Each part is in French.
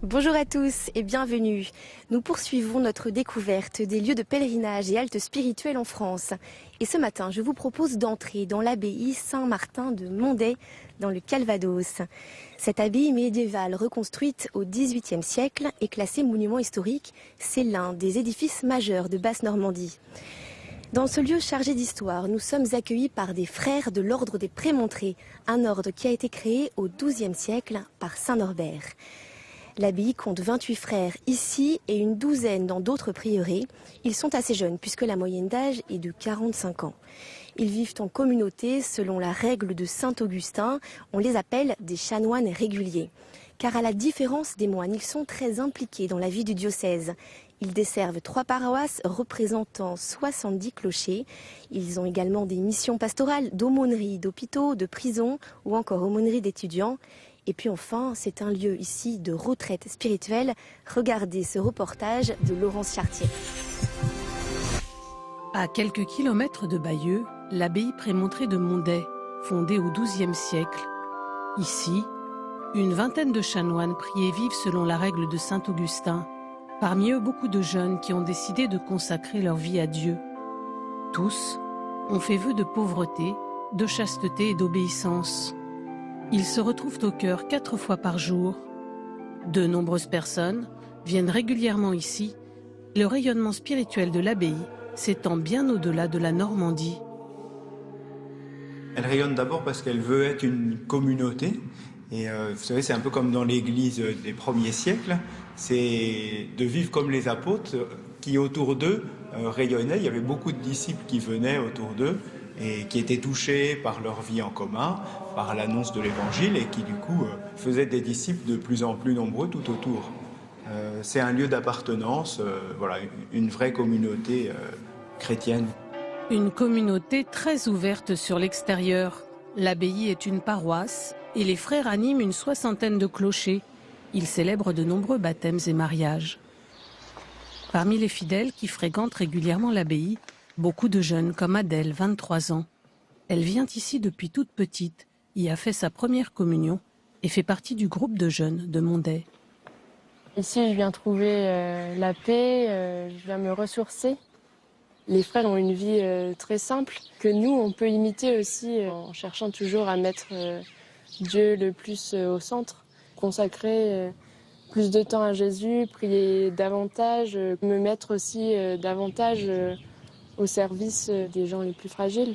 Bonjour à tous et bienvenue. Nous poursuivons notre découverte des lieux de pèlerinage et haltes spirituelles en France. Et ce matin, je vous propose d'entrer dans l'abbaye Saint-Martin de Monday, dans le Calvados. Cette abbaye médiévale reconstruite au XVIIIe siècle et classée monument historique, c'est l'un des édifices majeurs de Basse-Normandie. Dans ce lieu chargé d'histoire, nous sommes accueillis par des frères de l'ordre des Prémontrés, un ordre qui a été créé au XIIe siècle par Saint Norbert. L'abbaye compte 28 frères ici et une douzaine dans d'autres prieurés. Ils sont assez jeunes puisque la moyenne d'âge est de 45 ans. Ils vivent en communauté selon la règle de Saint-Augustin. On les appelle des chanoines réguliers. Car à la différence des moines, ils sont très impliqués dans la vie du diocèse. Ils desservent 3 paroisses représentant 70 clochers. Ils ont également des missions pastorales d'aumônerie, d'hôpitaux, de prisons ou encore aumônerie d'étudiants. Et puis enfin, c'est un lieu ici de retraite spirituelle. Regardez ce reportage de Laurence Chartier. À quelques kilomètres de Bayeux, l'abbaye Prémontrée de Monday, fondée au XIIe siècle. Ici, une vingtaine de chanoines prient et vivent selon la règle de Saint-Augustin. Parmi eux, beaucoup de jeunes qui ont décidé de consacrer leur vie à Dieu. Tous ont fait vœu de pauvreté, de chasteté et d'obéissance. Ils se retrouvent au chœur 4 fois par jour. De nombreuses personnes viennent régulièrement ici. Le rayonnement spirituel de l'abbaye s'étend bien au-delà de la Normandie. Elle rayonne d'abord parce qu'elle veut être une communauté. Et vous savez, c'est un peu comme dans l'Église des premiers siècles. C'est de vivre comme les apôtres qui autour d'eux rayonnaient. Il y avait beaucoup de disciples qui venaient autour d'eux et qui étaient touchés par leur vie en commun, par l'annonce de l'Évangile et qui du coup faisaient des disciples de plus en plus nombreux tout autour. C'est un lieu d'appartenance, voilà, une vraie communauté chrétienne. Une communauté très ouverte sur l'extérieur. L'abbaye est une paroisse et les frères animent une 60aine de clochers. Ils célèbrent de nombreux baptêmes et mariages. Parmi les fidèles qui fréquentent régulièrement l'abbaye, beaucoup de jeunes comme Adèle, 23 ans. Elle vient ici depuis toute petite, y a fait sa première communion et fait partie du groupe de jeunes de Monday. Ici, je viens trouver la paix, je viens me ressourcer. Les frères ont une vie très simple que nous, on peut imiter aussi en cherchant toujours à mettre Dieu le plus au centre, consacrer plus de temps à Jésus, prier davantage, me mettre aussi davantage au service des gens les plus fragiles.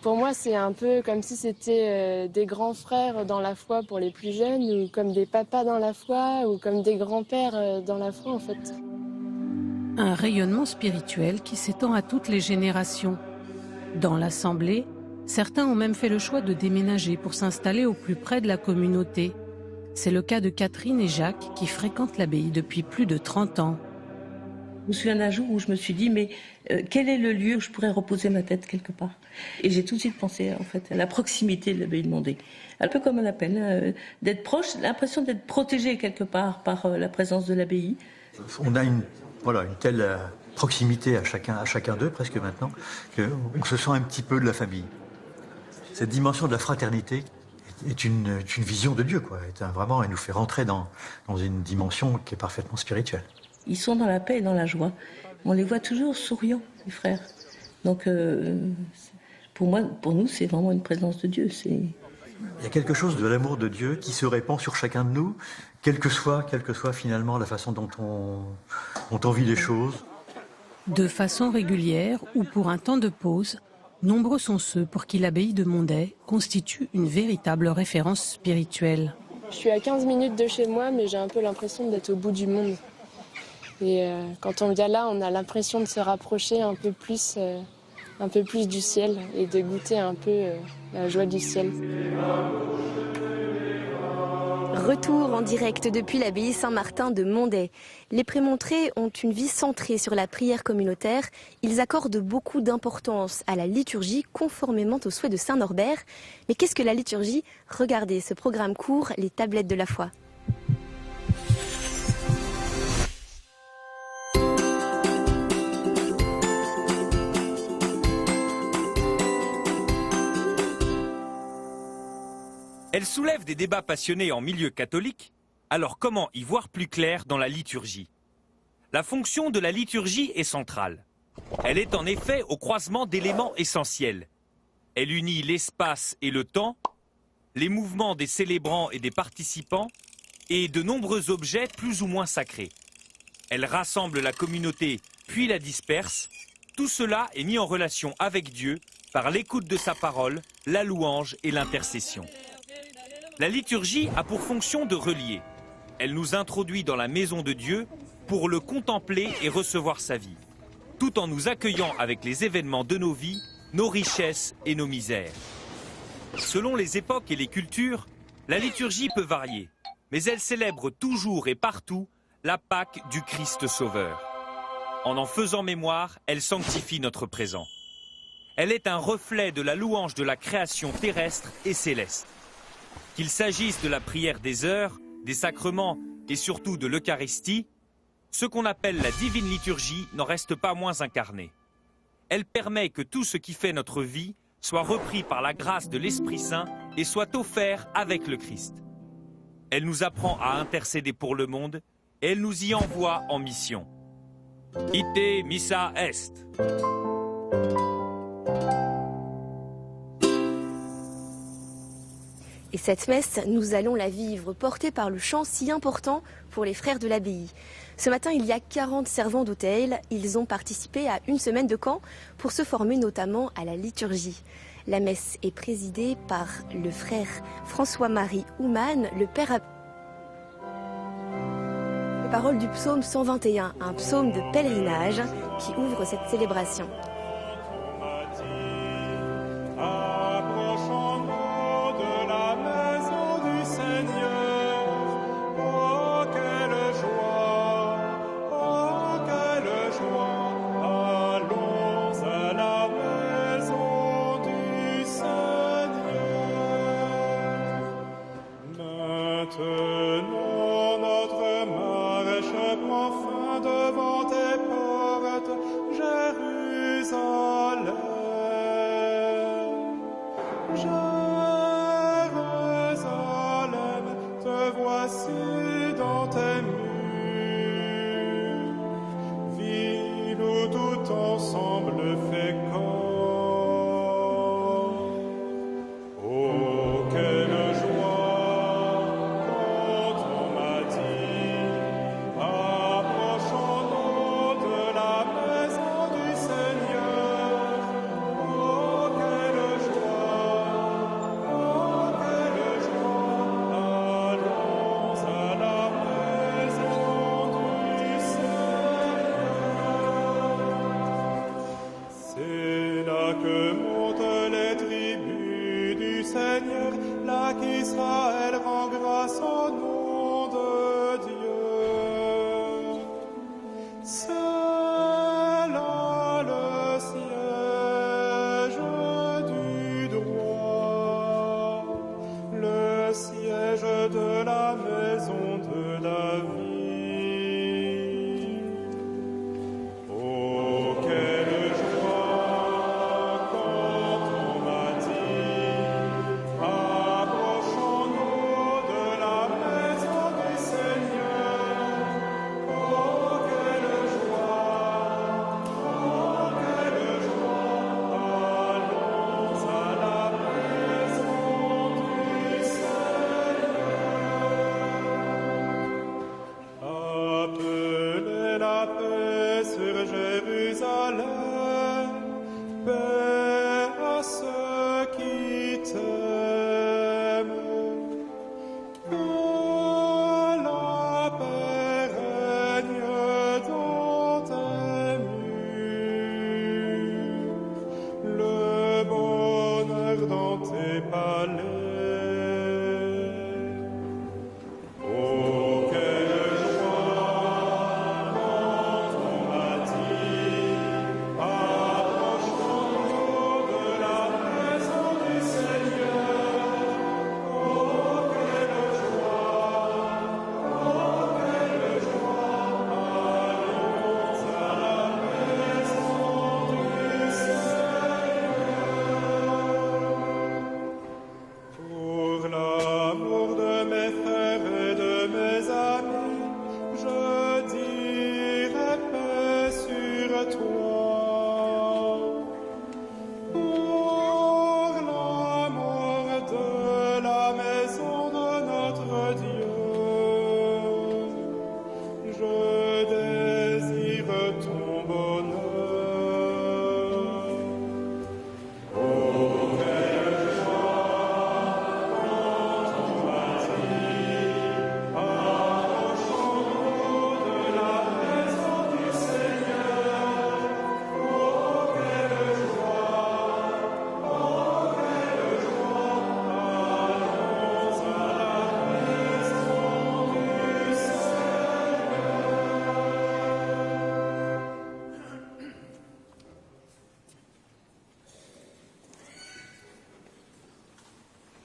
Pour moi, c'est un peu comme si c'était des grands frères dans la foi pour les plus jeunes, ou comme des papas dans la foi, ou comme des grands-pères dans la foi en fait. Un rayonnement spirituel qui s'étend à toutes les générations. Dans l'assemblée, certains ont même fait le choix de déménager pour s'installer au plus près de la communauté. C'est le cas de Catherine et Jacques qui fréquentent l'abbaye depuis plus de 30 ans. Je me souviens d'un jour où je me suis dit, mais quel est le lieu où je pourrais reposer ma tête quelque part? Et j'ai tout de suite pensé en fait à la proximité de l'abbaye de Monday. Un peu comme on appelle, d'être proche, l'impression d'être protégé quelque part par la présence de l'abbaye. On a une telle proximité à chacun d'eux presque maintenant, qu'on se sent un petit peu de la famille. Cette dimension de la fraternité est une vision de Dieu, quoi. Vraiment, elle nous fait rentrer dans une dimension qui est parfaitement spirituelle. Ils sont dans la paix et dans la joie. On les voit toujours souriants, les frères. Donc, pour nous, c'est vraiment une présence de Dieu. Il y a quelque chose de l'amour de Dieu qui se répand sur chacun de nous, quelle que soit finalement la façon dont on vit les choses. De façon régulière ou pour un temps de pause, nombreux sont ceux pour qui l'abbaye de Monday constitue une véritable référence spirituelle. Je suis à 15 minutes de chez moi, mais j'ai un peu l'impression d'être au bout du monde. Et quand on vient là, on a l'impression de se rapprocher un peu plus du ciel et de goûter un peu la joie du ciel. Retour en direct depuis l'abbaye Saint-Martin de Monday. Les Prémontrés ont une vie centrée sur la prière communautaire. Ils accordent beaucoup d'importance à la liturgie conformément aux souhaits de Saint Norbert. Mais qu'est-ce que la liturgie? Regardez ce programme court, les tablettes de la foi. Elle soulève des débats passionnés en milieu catholique, Alors comment y voir plus clair dans la liturgie? La fonction de la liturgie est centrale. Elle est en effet au croisement d'éléments essentiels. Elle unit l'espace et le temps, les mouvements des célébrants et des participants, et de nombreux objets plus ou moins sacrés. Elle rassemble la communauté puis la disperse. Tout cela est mis en relation avec Dieu par l'écoute de sa parole, la louange et l'intercession. La liturgie a pour fonction de relier. Elle nous introduit dans la maison de Dieu pour le contempler et recevoir sa vie, tout en nous accueillant avec les événements de nos vies, nos richesses et nos misères. Selon les époques et les cultures, la liturgie peut varier, mais elle célèbre toujours et partout la Pâque du Christ Sauveur. En faisant mémoire, elle sanctifie notre présent. Elle est un reflet de la louange de la création terrestre et céleste. Qu'il s'agisse de la prière des heures, des sacrements et surtout de l'Eucharistie, ce qu'on appelle la divine liturgie n'en reste pas moins incarné. Elle permet que tout ce qui fait notre vie soit repris par la grâce de l'Esprit Saint et soit offert avec le Christ. Elle nous apprend à intercéder pour le monde et elle nous y envoie en mission. Ite missa est. Et cette messe, nous allons la vivre, portée par le chant si important pour les frères de l'abbaye. Ce matin, il y a 40 servants d'autel. Ils ont participé à une semaine de camp pour se former notamment à la liturgie. La messe est présidée par le frère François-Marie Houman, le père. Les paroles du psaume 121, un psaume de pèlerinage qui ouvre cette célébration.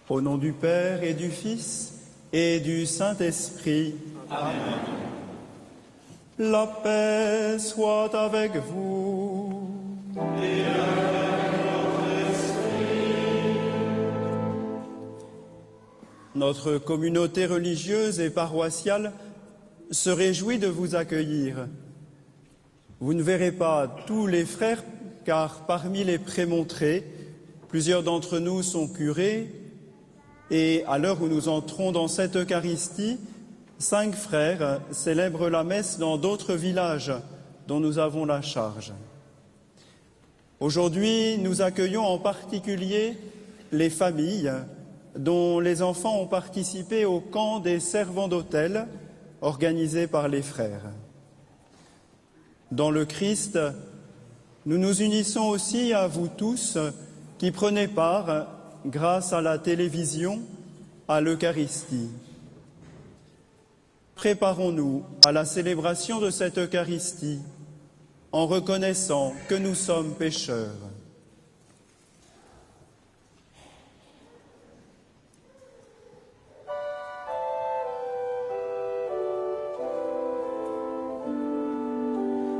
Au nom du Père et du Fils et du Saint-Esprit. Amen. La paix soit avec vous. Et avec votre esprit. Notre communauté religieuse et paroissiale se réjouit de vous accueillir. Vous ne verrez pas tous les frères, car parmi les prémontrés, plusieurs d'entre nous sont curés, et à l'heure où nous entrons dans cette Eucharistie, 5 frères célèbrent la messe dans d'autres villages dont nous avons la charge. Aujourd'hui, nous accueillons en particulier les familles dont les enfants ont participé au camp des servants d'autel organisé par les frères. Dans le Christ, nous nous unissons aussi à vous tous qui prenez part, grâce à la télévision, à l'Eucharistie. Préparons-nous à la célébration de cette Eucharistie en reconnaissant que nous sommes pécheurs.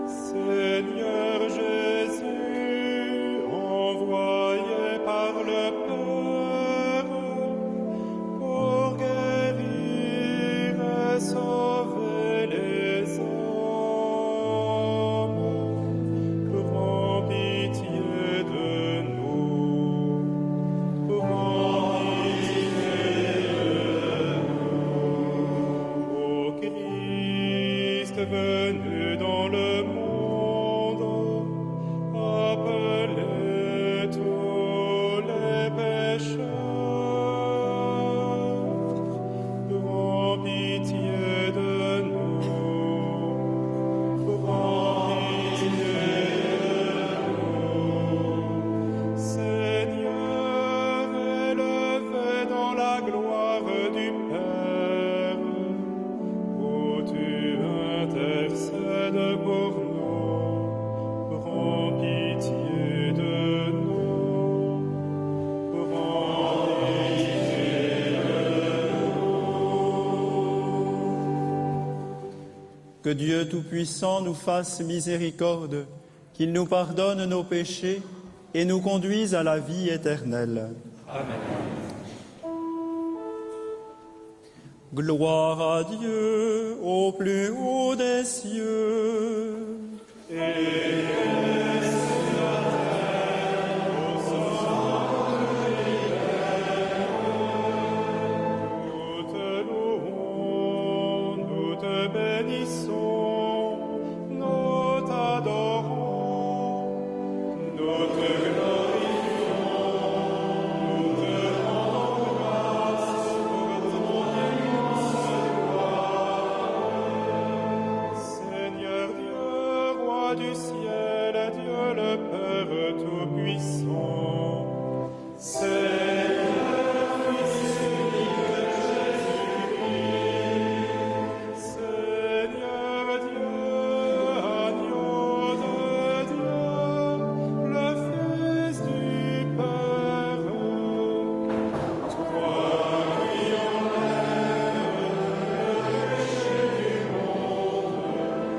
Seigneur Jésus, envoyé par le Père pour guérir et sauver les hommes, prends pitié de nous, prends pitié de nous. Ô Christ venu dans le monde, appelez tous les pécheurs, prends pitié de nous, prends pitié de nous. Seigneur, élevé dans la gloire du Père, où tu intercèdes pour nous, prends pitié de nous, prends pitié de nous. Que Dieu Tout-Puissant nous fasse miséricorde, qu'il nous pardonne nos péchés et nous conduise à la vie éternelle. Amen. Gloire à Dieu au plus haut des cieux. Nous te louons, nous te bénissons, nous t'adorons, nous te glorifions, nous te rendons grâce pour ton immense gloire. Seigneur Dieu, roi du ciel, Dieu le Père Tout-Puissant, Seigneur, Fils unique de Jésus-Christ, Seigneur Dieu, agneau de Dieu, le Fils du Père, toi qui enlèves le péché du monde,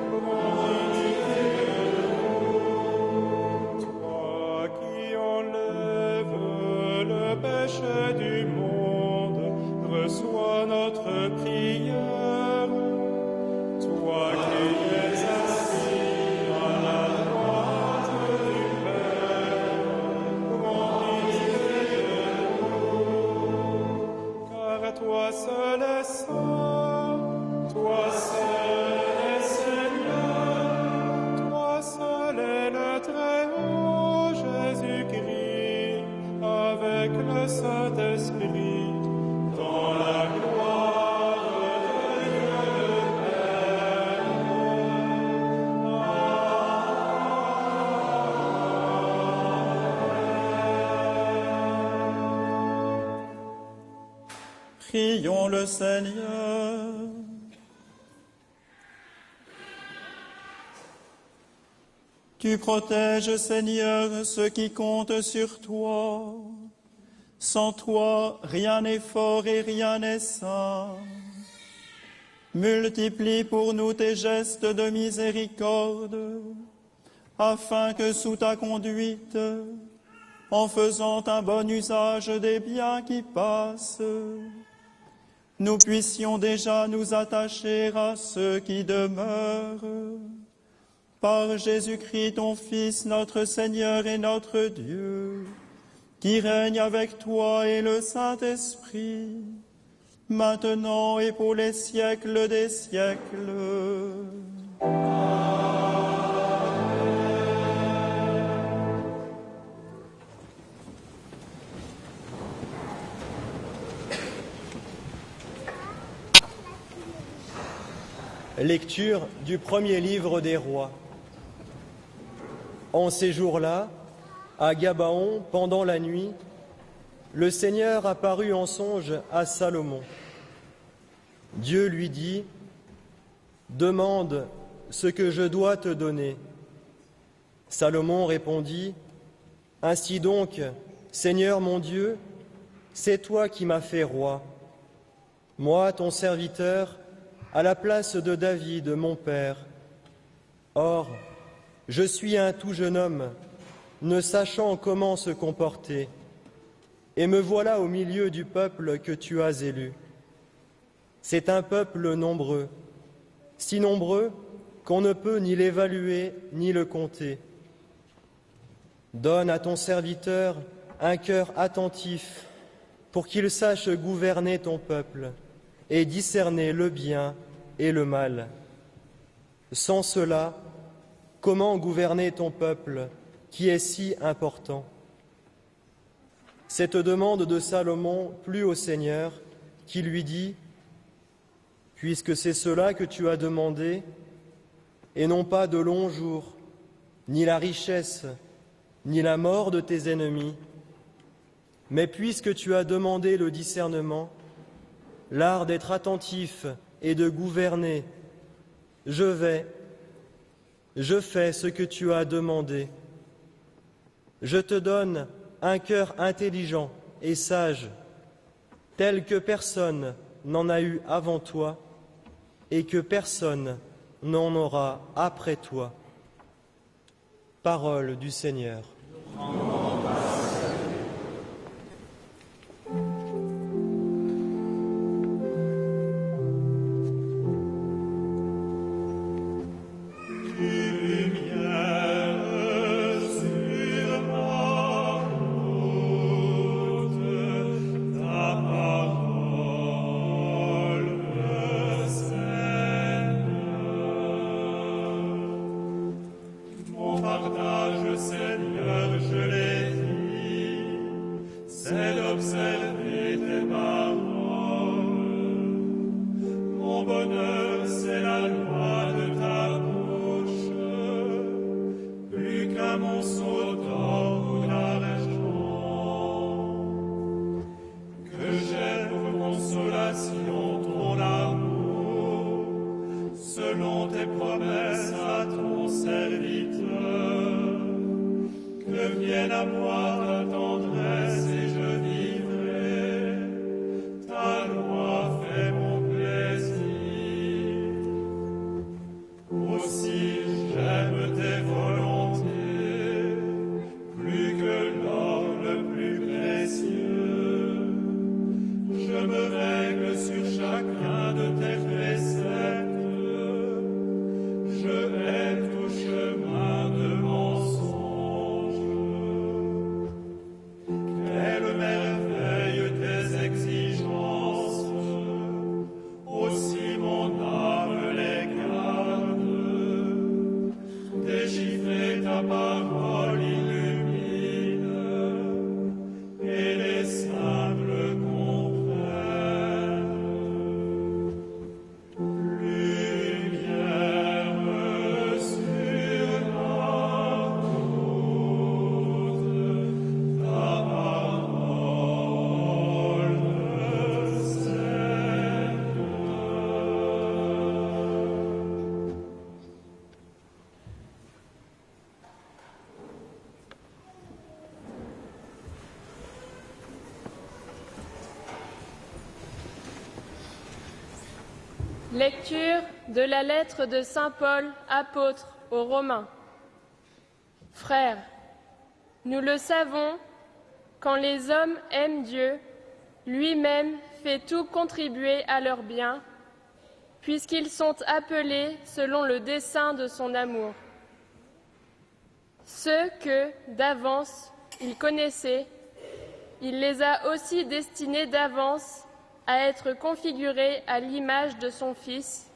prends pitié de nous. Toi qui enlèves le péché du monde, reçois notre prière. Toi qui es assis à la droite du Père, prends pitié de nous. Car toi seul est saint, toi seul est Seigneur, toi seul est le Très-Haut Jésus-Christ, avec le Saint-Esprit, dans la gloire de Dieu le Père. Prions le Seigneur. Tu protèges, Seigneur, ceux qui comptent sur toi. Sans toi, rien n'est fort et rien n'est saint. Multiplie pour nous tes gestes de miséricorde, afin que sous ta conduite, en faisant un bon usage des biens qui passent, nous puissions déjà nous attacher à ceux qui demeurent. Par Jésus-Christ, ton Fils, notre Seigneur et notre Dieu, qui règne avec toi et le Saint-Esprit, maintenant et pour les siècles des siècles. Lecture du premier livre des rois. En ces jours-là, à Gabaon, pendant la nuit, le Seigneur apparut en songe à Salomon. Dieu lui dit : « Demande ce que je dois te donner. » Salomon répondit : « Ainsi donc, Seigneur mon Dieu, c'est toi qui m'as fait roi. Moi, ton serviteur, à la place de David, mon père. Or, je suis un tout jeune homme, ne sachant comment se comporter, et me voilà au milieu du peuple que tu as élu. C'est un peuple nombreux, si nombreux qu'on ne peut ni l'évaluer ni le compter. Donne à ton serviteur un cœur attentif pour qu'il sache gouverner ton peuple et discerner le bien et le mal. Sans cela, comment gouverner ton peuple qui est si important ? Cette demande de Salomon plut au Seigneur, qui lui dit : « Puisque c'est cela que tu as demandé, et non pas de longs jours, ni la richesse, ni la mort de tes ennemis, mais puisque tu as demandé le discernement, l'art d'être attentif et de gouverner, je fais ce que tu as demandé. Je te donne un cœur intelligent et sage, tel que personne n'en a eu avant toi et que personne n'en aura après toi. » Parole du Seigneur. Lecture de la lettre de saint Paul, apôtre aux Romains. Frères, nous le savons, quand les hommes aiment Dieu, lui-même fait tout contribuer à leur bien, puisqu'ils sont appelés selon le dessein de son amour. Ceux que, d'avance, il connaissait, il les a aussi destinés d'avance à être configurés à l'image de son Fils,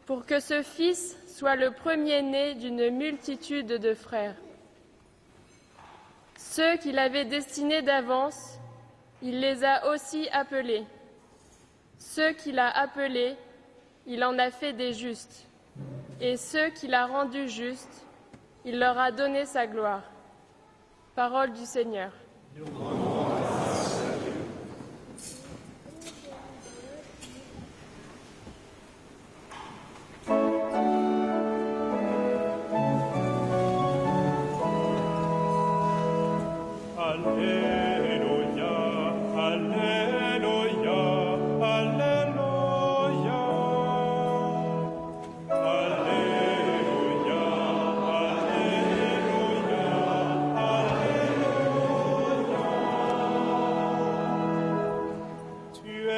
pour que ce Fils soit le premier-né d'une multitude de frères. Ceux qu'il avait destinés d'avance, il les a aussi appelés. Ceux qu'il a appelés, il en a fait des justes. Et ceux qu'il a rendus justes, il leur a donné sa gloire. Parole du Seigneur.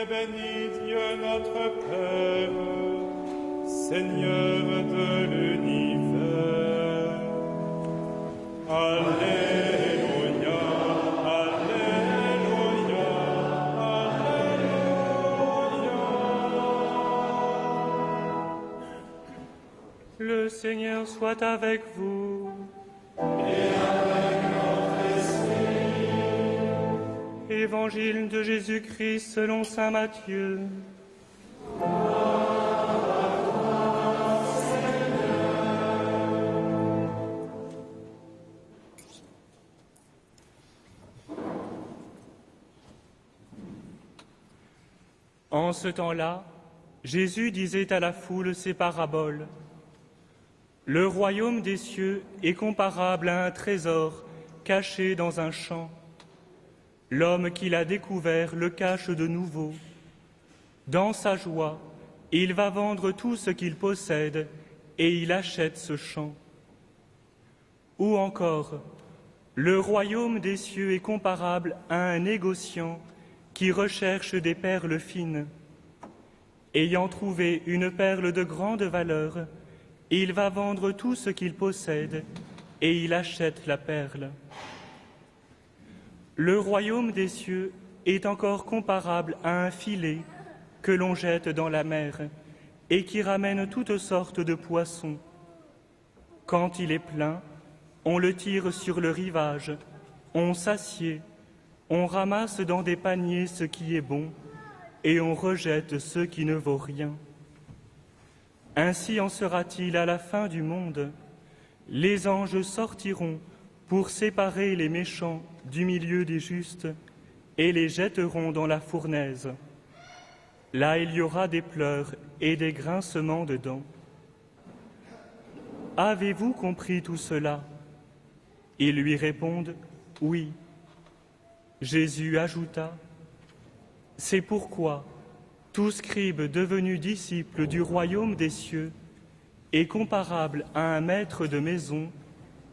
Béni Dieu notre Père, Seigneur de l'univers. Alléluia, Alléluia, Alléluia. Le Seigneur soit avec vous. Évangile de Jésus-Christ selon saint Matthieu. En ce temps-là, Jésus disait à la foule ces paraboles. Le royaume des cieux est comparable à un trésor caché dans un champ. L'homme qui l'a découvert le cache de nouveau. Dans sa joie, il va vendre tout ce qu'il possède et il achète ce champ. Ou encore, le royaume des cieux est comparable à un négociant qui recherche des perles fines. Ayant trouvé une perle de grande valeur, il va vendre tout ce qu'il possède et il achète la perle. Le royaume des cieux est encore comparable à un filet que l'on jette dans la mer et qui ramène toutes sortes de poissons. Quand il est plein, on le tire sur le rivage, on s'assied, on ramasse dans des paniers ce qui est bon et on rejette ce qui ne vaut rien. Ainsi en sera-t-il à la fin du monde. Les anges sortiront pour séparer les méchants du milieu des justes et les jetteront dans la fournaise. Là, il y aura des pleurs et des grincements de dents. Avez-vous compris tout cela? Ils lui répondent « Oui ». Jésus ajouta « C'est pourquoi tout scribe devenu disciple du royaume des cieux est comparable à un maître de maison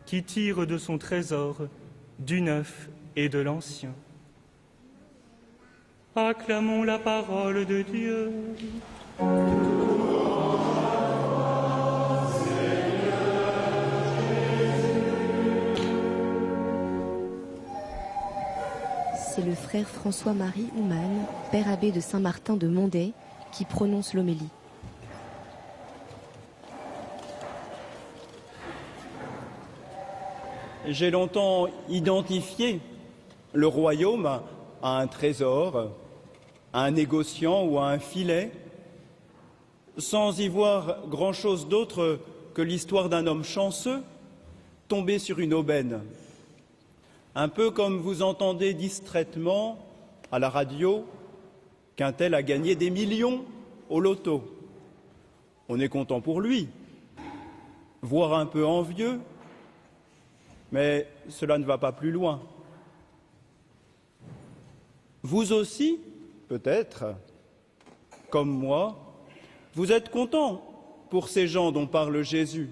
qui tire de son trésor du neuf et de l'ancien. » Acclamons la parole de Dieu. C'est le frère François-Marie Houman, père abbé de Saint-Martin de Monday, qui prononce l'homélie. J'ai longtemps identifié le royaume à un trésor, à un négociant ou à un filet, sans y voir grand-chose d'autre que l'histoire d'un homme chanceux tombé sur une aubaine. Un peu comme vous entendez distraitement à la radio qu'un tel a gagné des millions au loto. On est content pour lui, voire un peu envieux, mais cela ne va pas plus loin. Vous aussi, peut-être, comme moi, Vous êtes contents pour ces gens dont parle Jésus,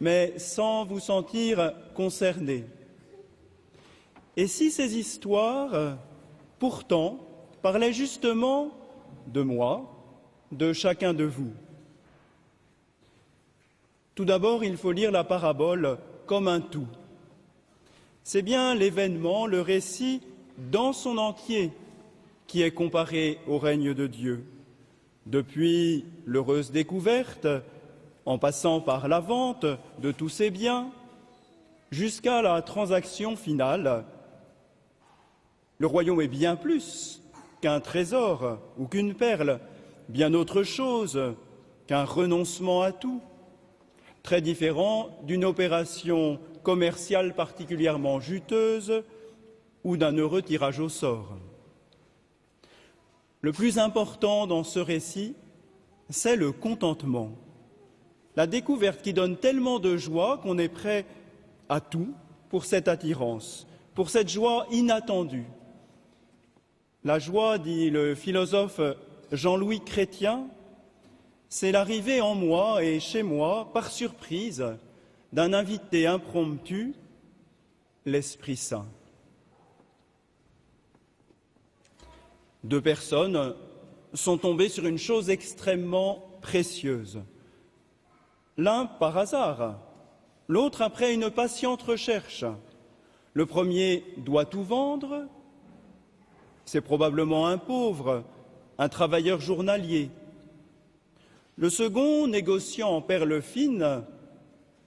mais sans vous sentir concernés. Et si ces histoires, pourtant, parlaient justement de moi, de chacun de vous? Tout d'abord, il faut lire la parabole comme un tout. C'est bien l'événement, le récit dans son entier qui est comparé au règne de Dieu. Depuis l'heureuse découverte, en passant par la vente de tous ses biens, jusqu'à la transaction finale. Le royaume est bien plus qu'un trésor ou qu'une perle, bien autre chose qu'un renoncement à tout, très différent d'une opération commerciale particulièrement juteuse ou d'un heureux tirage au sort. Le plus important dans ce récit, c'est le contentement, la découverte qui donne tellement de joie qu'on est prêt à tout pour cette attirance, pour cette joie inattendue. La joie, dit le philosophe Jean-Louis Chrétien, c'est l'arrivée en moi et chez moi, par surprise, d'un invité impromptu, l'Esprit Saint. Deux personnes sont tombées sur une chose extrêmement précieuse. L'un par hasard, l'autre après une patiente recherche. Le premier doit tout vendre, c'est probablement un pauvre, un travailleur journalier. Le second, négociant en perles fines,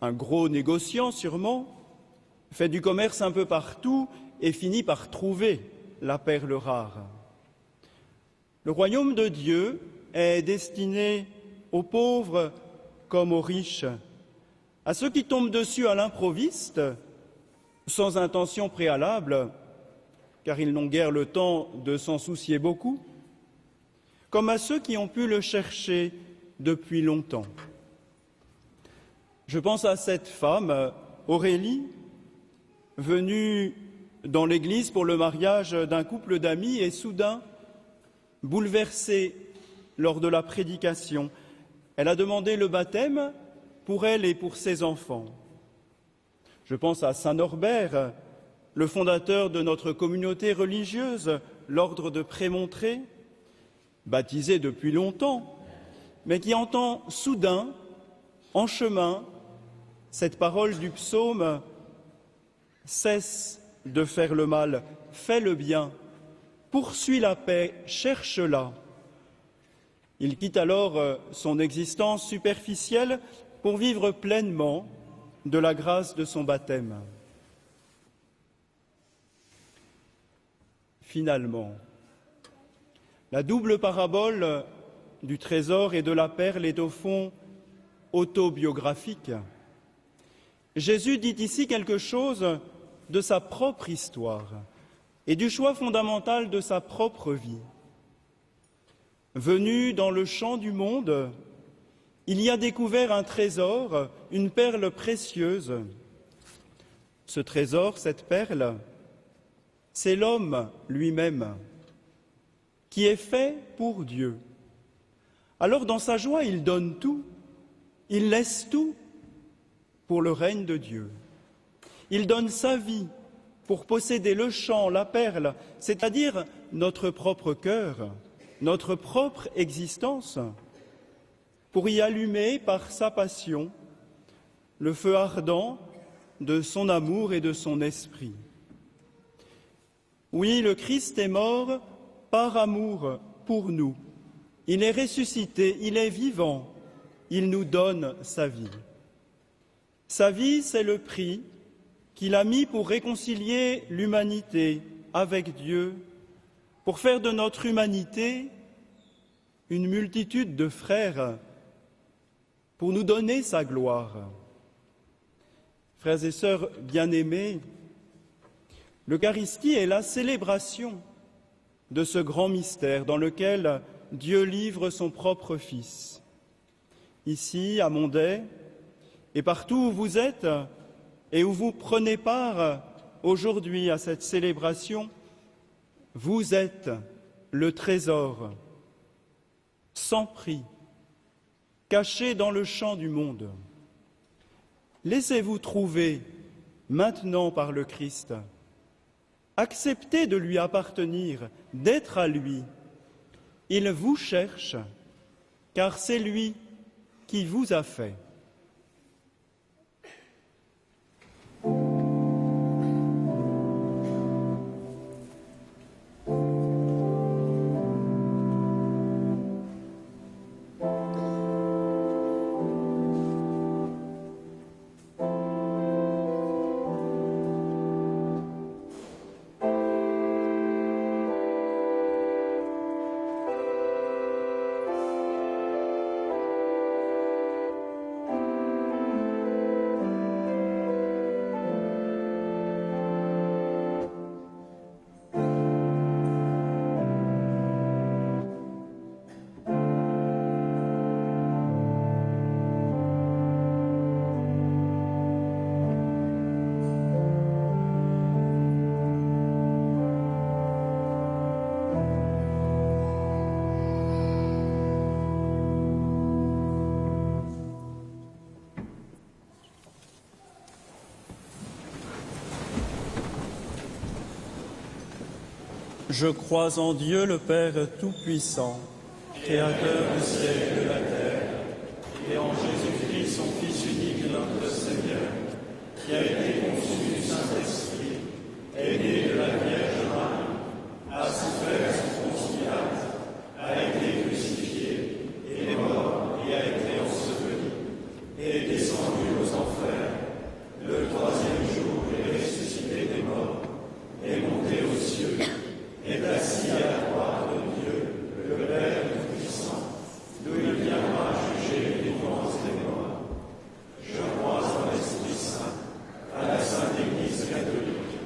un gros négociant sûrement, fait du commerce un peu partout et finit par trouver la perle rare. Le royaume de Dieu est destiné aux pauvres comme aux riches, à ceux qui tombent dessus à l'improviste, sans intention préalable, car ils n'ont guère le temps de s'en soucier beaucoup, comme à ceux qui ont pu le chercher depuis longtemps. Je pense à cette femme, Aurélie, venue dans l'église pour le mariage d'un couple d'amis et soudain bouleversée lors de la prédication. Elle a demandé le baptême pour elle et pour ses enfants. Je pense à Saint Norbert, le fondateur de notre communauté religieuse, l'ordre de Prémontré, baptisé depuis longtemps, mais qui entend soudain, en chemin, cette parole du psaume « Cesse de faire le mal, fais le bien, poursuis la paix, cherche-la ». Il quitte alors son existence superficielle pour vivre pleinement de la grâce de son baptême. Finalement, la double parabole du trésor et de la perle est au fond autobiographique. Jésus dit ici quelque chose de sa propre histoire et du choix fondamental de sa propre vie. Venu dans le champ du monde, il y a découvert un trésor, une perle précieuse. Ce trésor, cette perle, c'est l'homme lui-même, qui est fait pour Dieu. Alors dans sa joie, il donne tout, il laisse tout pour le règne de Dieu. Il donne sa vie pour posséder le champ, la perle, c'est-à-dire notre propre cœur, notre propre existence, pour y allumer par sa passion le feu ardent de son amour et de son esprit. Oui, le Christ est mort par amour pour nous. Il est ressuscité, il est vivant, il nous donne sa vie. Sa vie, c'est le prix qu'il a mis pour réconcilier l'humanité avec Dieu, pour faire de notre humanité une multitude de frères, pour nous donner sa gloire. Frères et sœurs bien-aimés, l'Eucharistie est la célébration de ce grand mystère dans lequel Dieu livre son propre Fils. Ici, à Mondet, et partout où vous êtes et où vous prenez part aujourd'hui à cette célébration, vous êtes le trésor sans prix caché dans le champ du monde. Laissez-vous trouver maintenant par le Christ. Acceptez de lui appartenir, d'être à lui. Il vous cherche, car c'est lui qui vous a fait. Je crois en Dieu le Père Tout-Puissant, Créateur du ciel et de la terre, et en Jésus-Christ, son Fils unique, notre Seigneur, qui a été conçu du Saint-Esprit, est né de la Vierge Marie, a souffert sous Ponce Pilate, a été crucifié, est mort et a été enseveli, et est descendu aux enfers. Le troisième jour est ressuscité des morts, est monté aux cieux, est assis à la droite de Dieu, le Père Tout-Puissant, d'où il viendra juger les vivants et les morts. Je crois en l'Esprit Saint, à la Sainte Église catholique,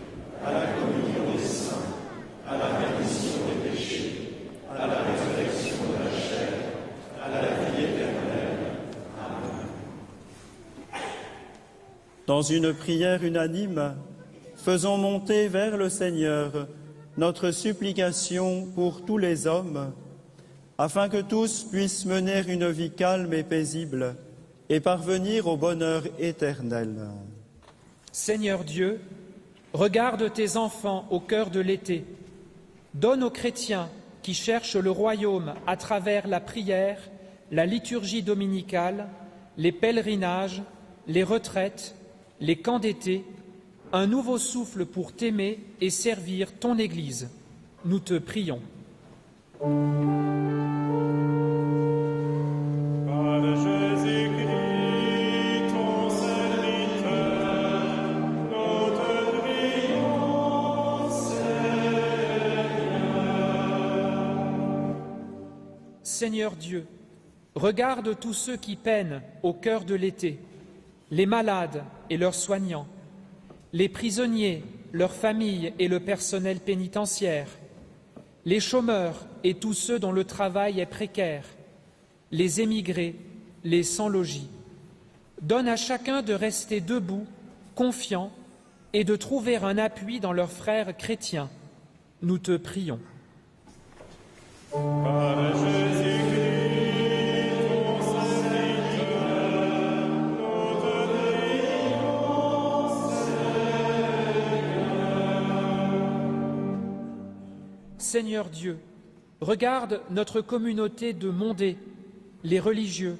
à la communion des saints, à la rémission des péchés, à la résurrection de la chair, à la vie éternelle. Amen. Dans une prière unanime, faisons monter vers le Seigneur notre supplication pour tous les hommes, afin que tous puissent mener une vie calme et paisible et parvenir au bonheur éternel. Seigneur Dieu, regarde tes enfants au cœur de l'été. Donne aux chrétiens qui cherchent le royaume à travers la prière, la liturgie dominicale, les pèlerinages, les retraites, les camps d'été, un nouveau souffle pour t'aimer et servir ton Église. Nous te prions. Par Jésus-Christ, ton serviteur, nous te prions, Seigneur. Seigneur Dieu, regarde tous ceux qui peinent au cœur de l'été, les malades et leurs soignants, les prisonniers, leurs familles et le personnel pénitentiaire, les chômeurs et tous ceux dont le travail est précaire, les émigrés, les sans-logis. Donne à chacun de rester debout, confiant, et de trouver un appui dans leurs frères chrétiens. Nous te prions. Par Jésus-Christ, ton serviteur, nous te prions, Seigneur Dieu, regarde notre communauté de Mondé, les religieux,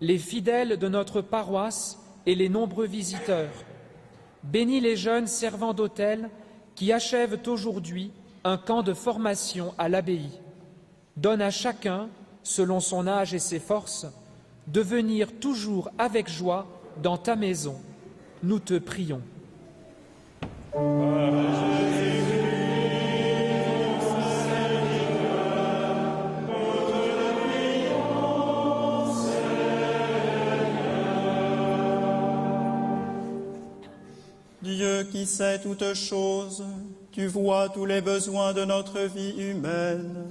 les fidèles de notre paroisse et les nombreux visiteurs. Bénis les jeunes servants d'autel qui achèvent aujourd'hui un camp de formation à l'abbaye. Donne à chacun, selon son âge et ses forces, de venir toujours avec joie dans ta maison. Nous te prions. Dieu qui sais toutes choses, tu vois tous les besoins de notre vie humaine.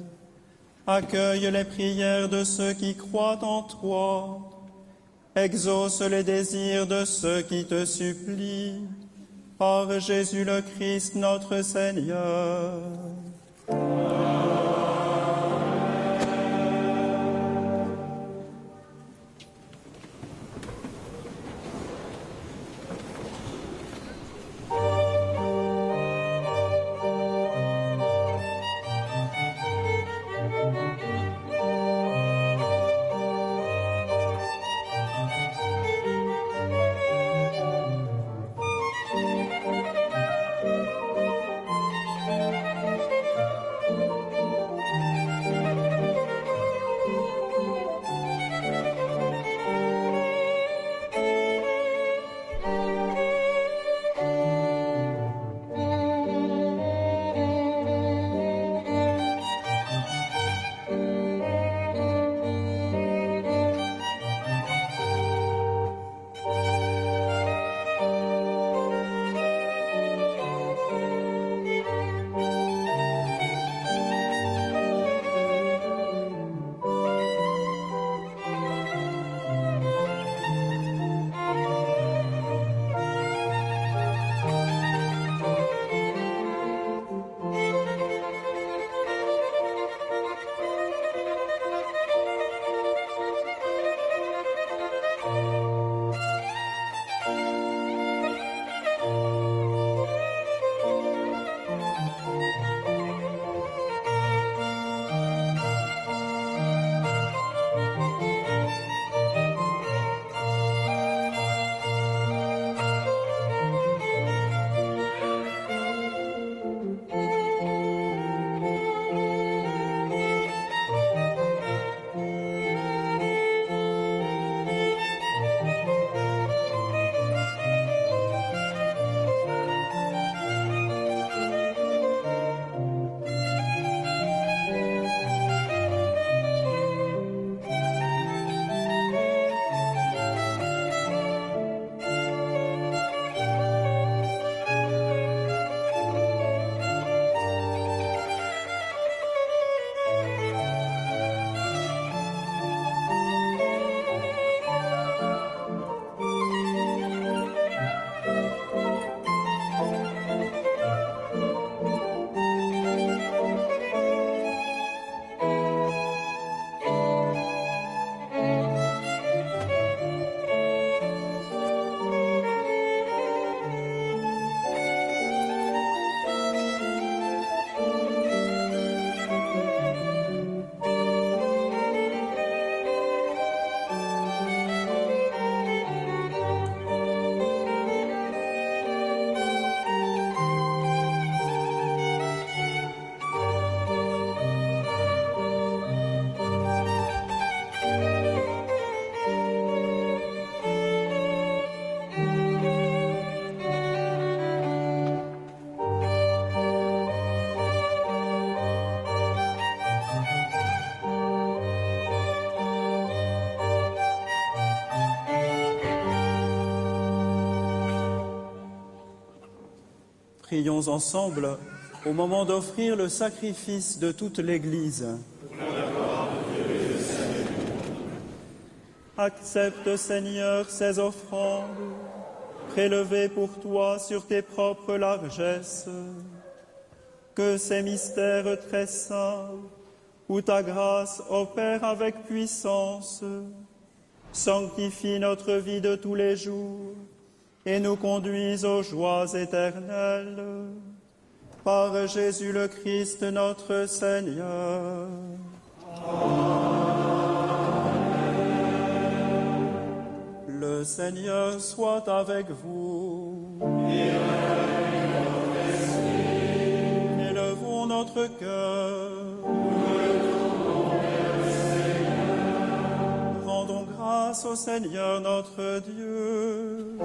Accueille les prières de ceux qui croient en toi. Exauce les désirs de ceux qui te supplient. Par Jésus le Christ, notre Seigneur. Prions ensemble au moment d'offrir le sacrifice de toute l'Église. Accepte, Seigneur, ces offrandes, prélevées pour toi sur tes propres largesses, que ces mystères très saints, où ta grâce opère avec puissance, sanctifie notre vie de tous les jours et nous conduise aux joies éternelles. Par Jésus le Christ, notre Seigneur. Le Seigneur soit avec vous. Et avec votre esprit. Élevons notre cœur. Rendons grâce au Seigneur notre Dieu.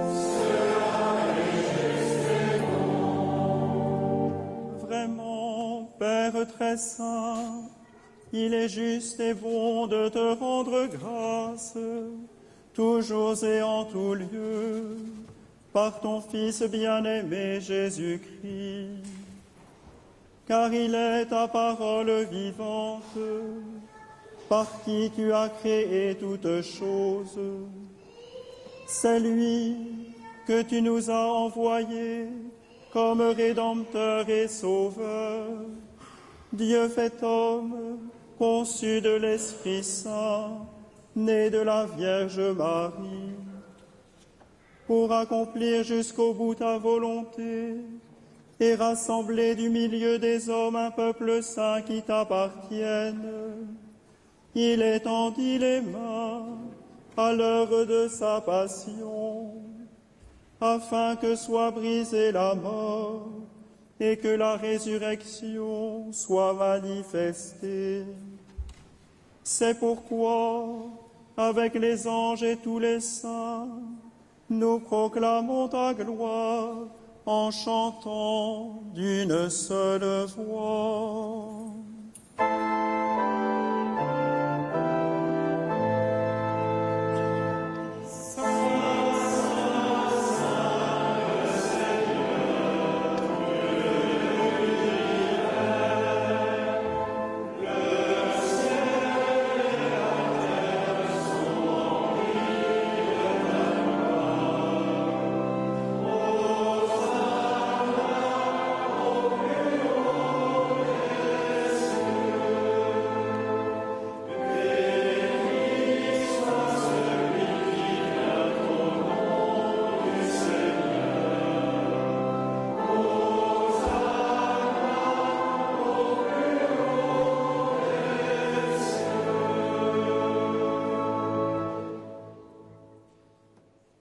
Vraiment, Père très saint, il est juste et bon de te rendre grâce, toujours et en tout lieu, par ton Fils bien-aimé Jésus-Christ. Car il est ta parole vivante, par qui tu as créé toutes choses. C'est lui que tu nous as envoyé comme Rédempteur et Sauveur, Dieu fait homme, conçu de l'Esprit Saint, né de la Vierge Marie, pour accomplir jusqu'au bout ta volonté et rassembler du milieu des hommes un peuple saint qui t'appartienne. Il étendit les mains à l'heure de sa passion, afin que soit brisée la mort et que la résurrection soit manifestée. C'est pourquoi, avec les anges et tous les saints, nous proclamons ta gloire en chantant d'une seule voix.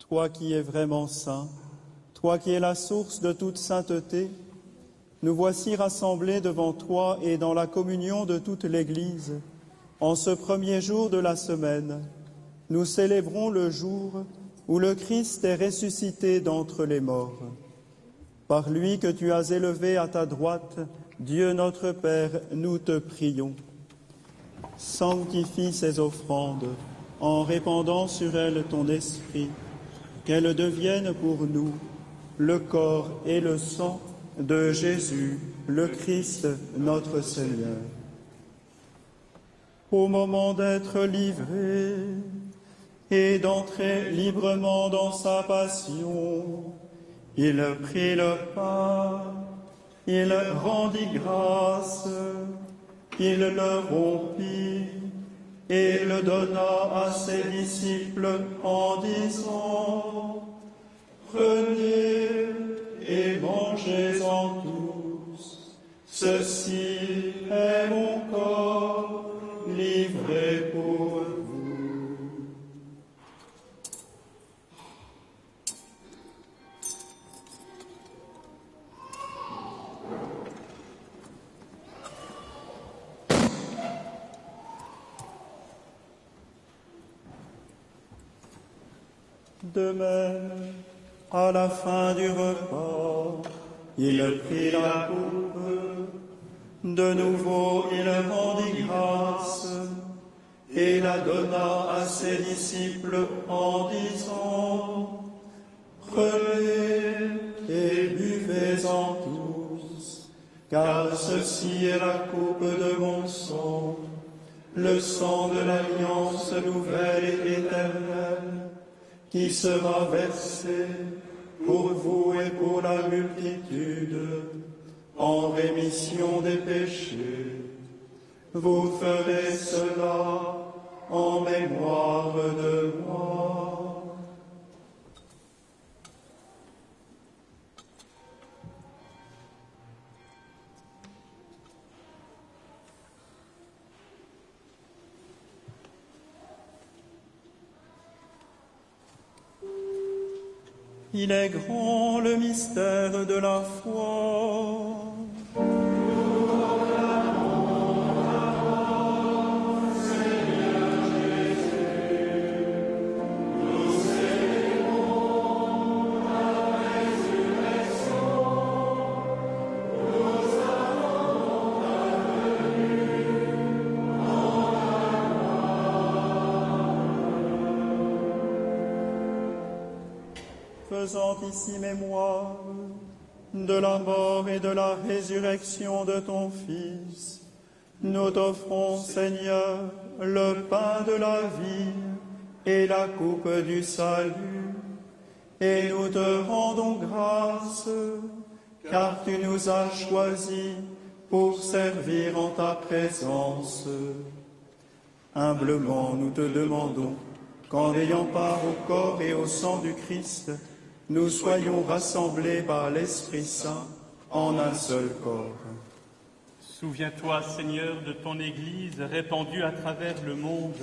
Toi qui es vraiment saint, toi qui es la source de toute sainteté, nous voici rassemblés devant toi et dans la communion de toute l'Église. En ce premier jour de la semaine, nous célébrons le jour où le Christ est ressuscité d'entre les morts. Par lui que tu as élevé à ta droite, Dieu notre Père, nous te prions. Sanctifie ces offrandes en répandant sur elles ton esprit, qu'elles deviennent pour nous le corps et le sang de Jésus, le Christ, notre Seigneur. Au moment d'être livré et d'entrer librement dans sa passion, il prit le pain, il rendit grâce, il le rompit et le donna à ses disciples en disant : Prenez et mangez-en tous, ceci est mon corps livré pour vous. De même, à la fin du repas, il prit la coupe, de nouveau il rendit grâce et la donna à ses disciples en disant : Prenez et buvez-en tous, car ceci est la coupe de mon sang, le sang de l'alliance nouvelle et éternelle, qui sera versé pour vous et pour la multitude, en rémission des péchés. Vous ferez cela en mémoire de moi. Il est grand le mystère de la foi. Faisant ici mémoire de la mort et de la résurrection de ton Fils, nous t'offrons, Seigneur, le pain de la vie et la coupe du salut, et nous te rendons grâce, car tu nous as choisis pour servir en ta présence. Humblement, nous te demandons qu'en ayant part au corps et au sang du Christ, nous soyons rassemblés par l'Esprit Saint en un seul corps. Souviens-toi, Seigneur, de ton Église répandue à travers le monde.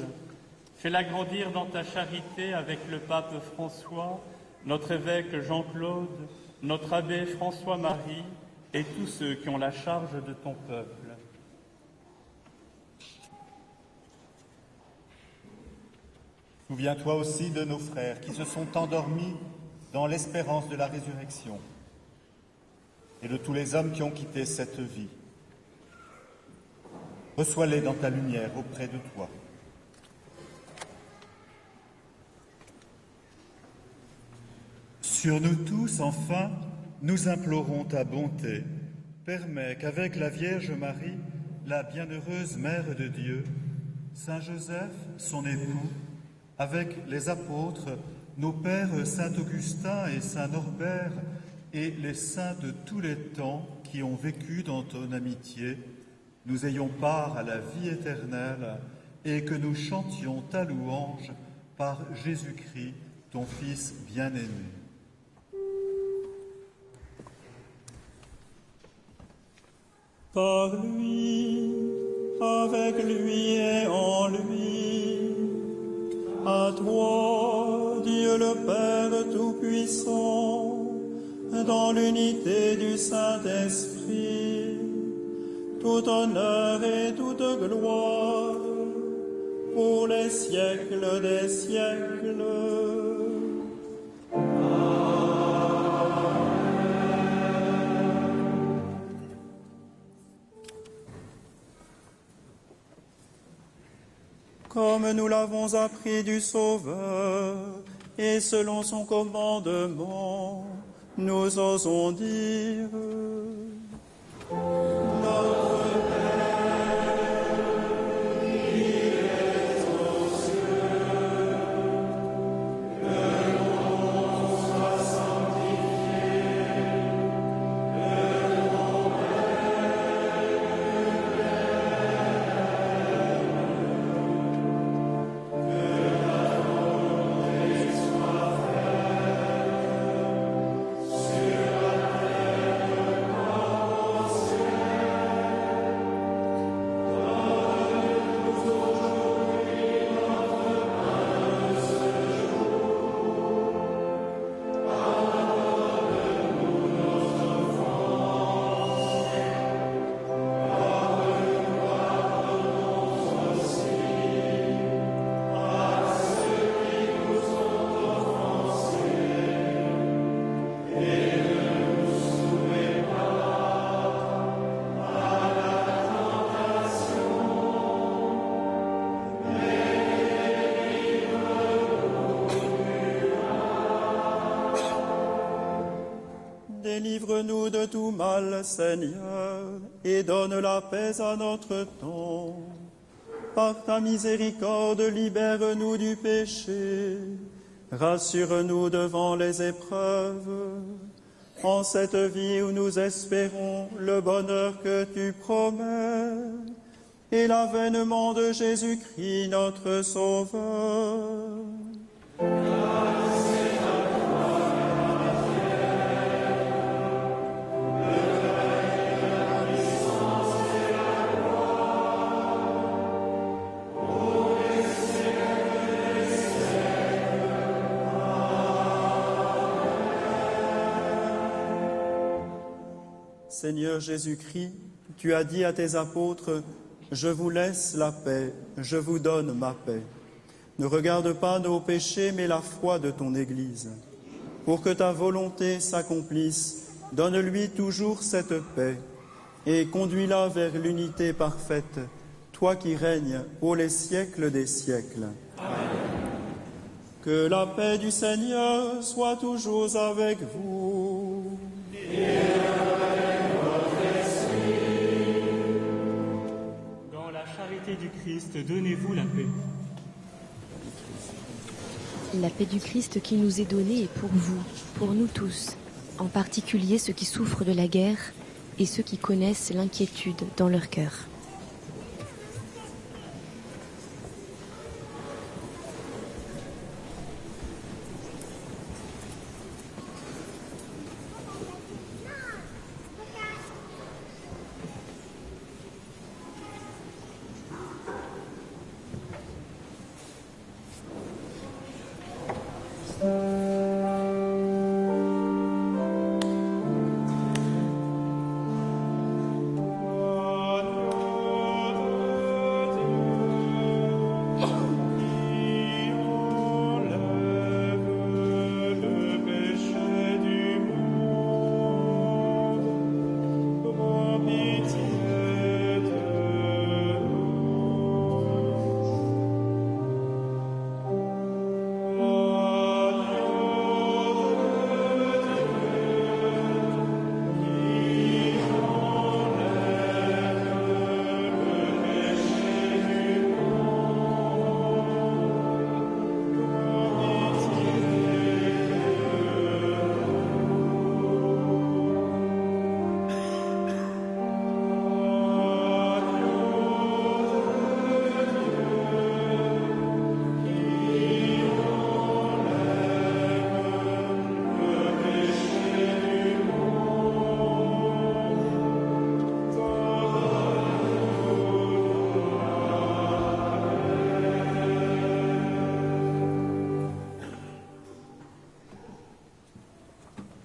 Fais-la grandir dans ta charité avec le pape François, notre évêque Jean-Claude, notre abbé François-Marie et tous ceux qui ont la charge de ton peuple. Souviens-toi aussi de nos frères qui se sont endormis dans l'espérance de la résurrection, et de tous les hommes qui ont quitté cette vie. Reçois-les dans ta lumière auprès de toi. Sur nous tous, enfin, nous implorons ta bonté. Permets qu'avec la Vierge Marie, la bienheureuse Mère de Dieu, Saint Joseph, son époux, avec les apôtres, nos pères Saint-Augustin et Saint-Norbert et les saints de tous les temps qui ont vécu dans ton amitié, nous ayons part à la vie éternelle et que nous chantions ta louange par Jésus-Christ, ton Fils bien-aimé. Par lui, avec lui et en lui, à toi, Dieu le Père Tout-Puissant, dans l'unité du Saint-Esprit, tout honneur et toute gloire, pour les siècles des siècles. Comme nous l'avons appris du Sauveur, et selon son commandement, nous osons dire: Notre Père, qui es aux cieux, que ton nom soit sanctifié, que ton Délivre-nous de tout mal, Seigneur, et donne la paix à notre temps. Par ta miséricorde, libère-nous du péché. Rassure-nous devant les épreuves. En cette vie où nous espérons le bonheur que tu promets et l'avènement de Jésus-Christ, notre Sauveur. Seigneur Jésus-Christ, tu as dit à tes apôtres, « Je vous laisse la paix, je vous donne ma paix. » Ne regarde pas nos péchés, mais la foi de ton Église. Pour que ta volonté s'accomplisse, donne-lui toujours cette paix et conduis-la vers l'unité parfaite, toi qui règnes pour les siècles des siècles. Amen. Que la paix du Seigneur soit toujours avec vous. Du Christ, donnez-vous la paix. La paix du Christ qui nous est donnée est pour vous, pour nous tous, en particulier ceux qui souffrent de la guerre et ceux qui connaissent l'inquiétude dans leur cœur.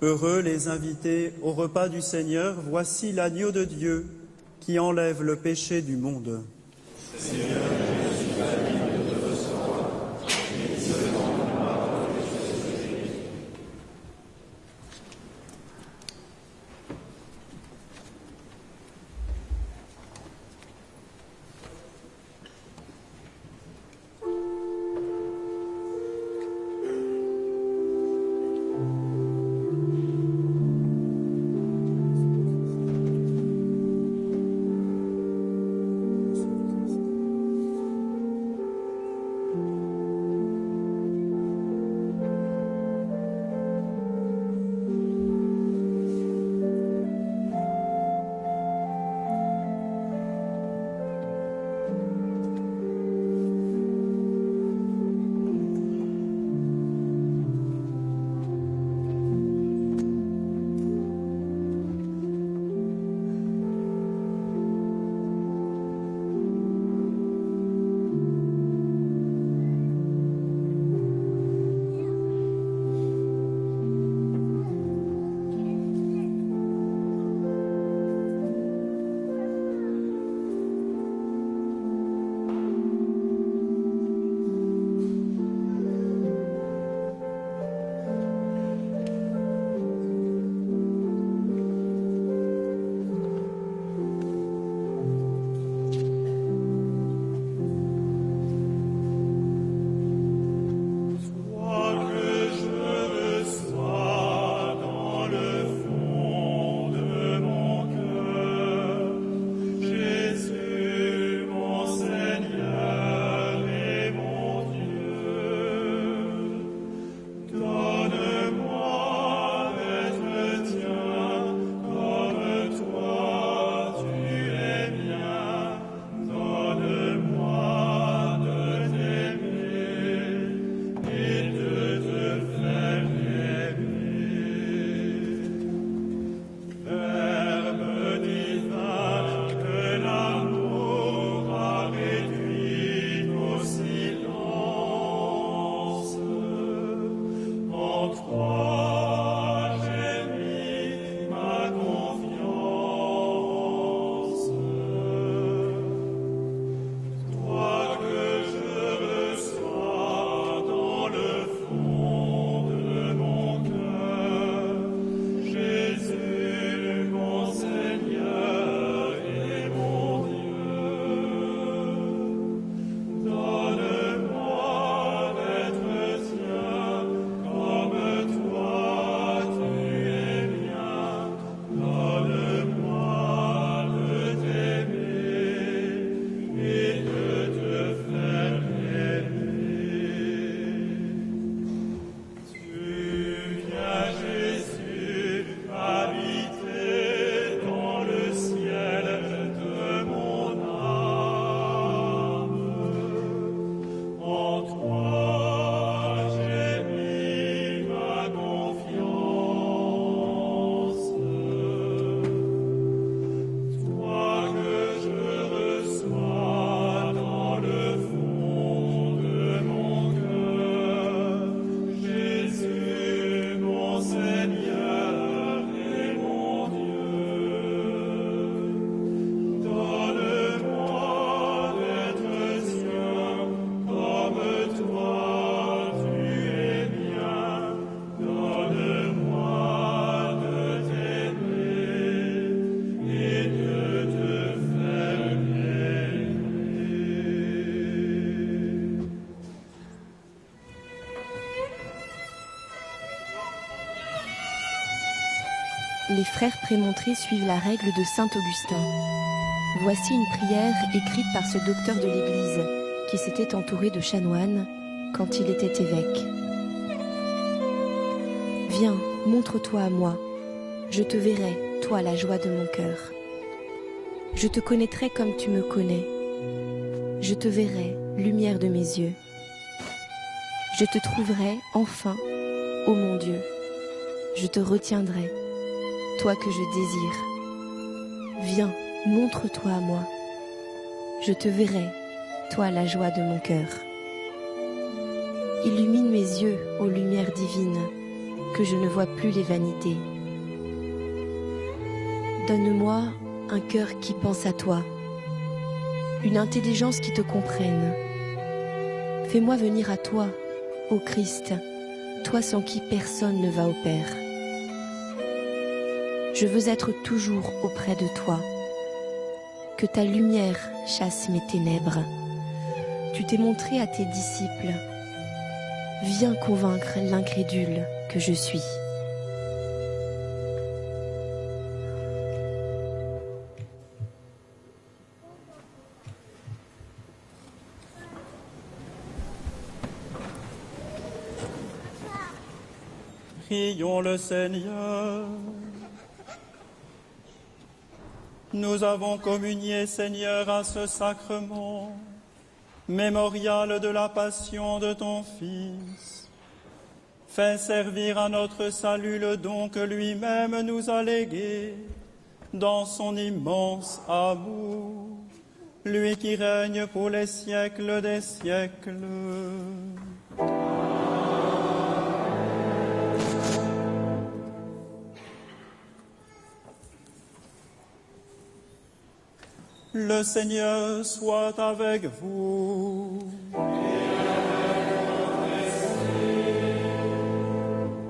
Heureux les invités au repas du Seigneur, voici l'agneau de Dieu qui enlève le péché du monde. Seigneur, je suis pas digne de te recevoir, mais seulement une parole que je te dis. Les frères prémontrés suivent la règle de saint Augustin. Voici une prière écrite par ce docteur de l'Église qui s'était entouré de chanoines quand il était évêque. Viens, montre-toi à moi, je te verrai, toi la joie de mon cœur. Je te connaîtrai comme tu me connais. Je te verrai, lumière de mes yeux. Je te trouverai enfin, ô mon Dieu. Je te retiendrai, toi que je désire. Viens, montre-toi à moi. Je te verrai, toi la joie de mon cœur. Illumine mes yeux aux lumières divines, que je ne vois plus les vanités. Donne-moi un cœur qui pense à toi, une intelligence qui te comprenne. Fais-moi venir à toi, ô Christ, toi sans qui personne ne va au Père. Je veux être toujours auprès de toi, que ta lumière chasse mes ténèbres. Tu t'es montré à tes disciples. Viens convaincre l'incrédule que je suis. Prions le Seigneur. Nous avons communié, Seigneur, à ce sacrement, mémorial de la passion de ton Fils. Fais servir à notre salut le don que lui-même nous a légué dans son immense amour, lui qui règne pour les siècles des siècles. Le Seigneur soit avec vous.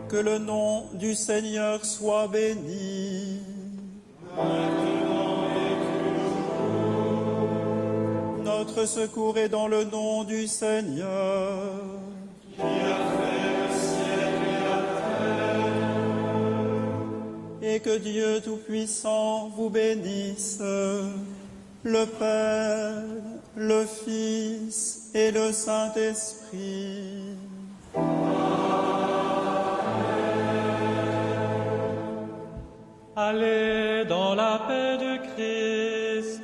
Que le nom du Seigneur soit béni. Notre secours est dans le nom du Seigneur. Qui a fait le ciel et la terre. Et que Dieu Tout-Puissant vous bénisse, le Père, le Fils et le Saint-Esprit. Allez dans la paix de Christ.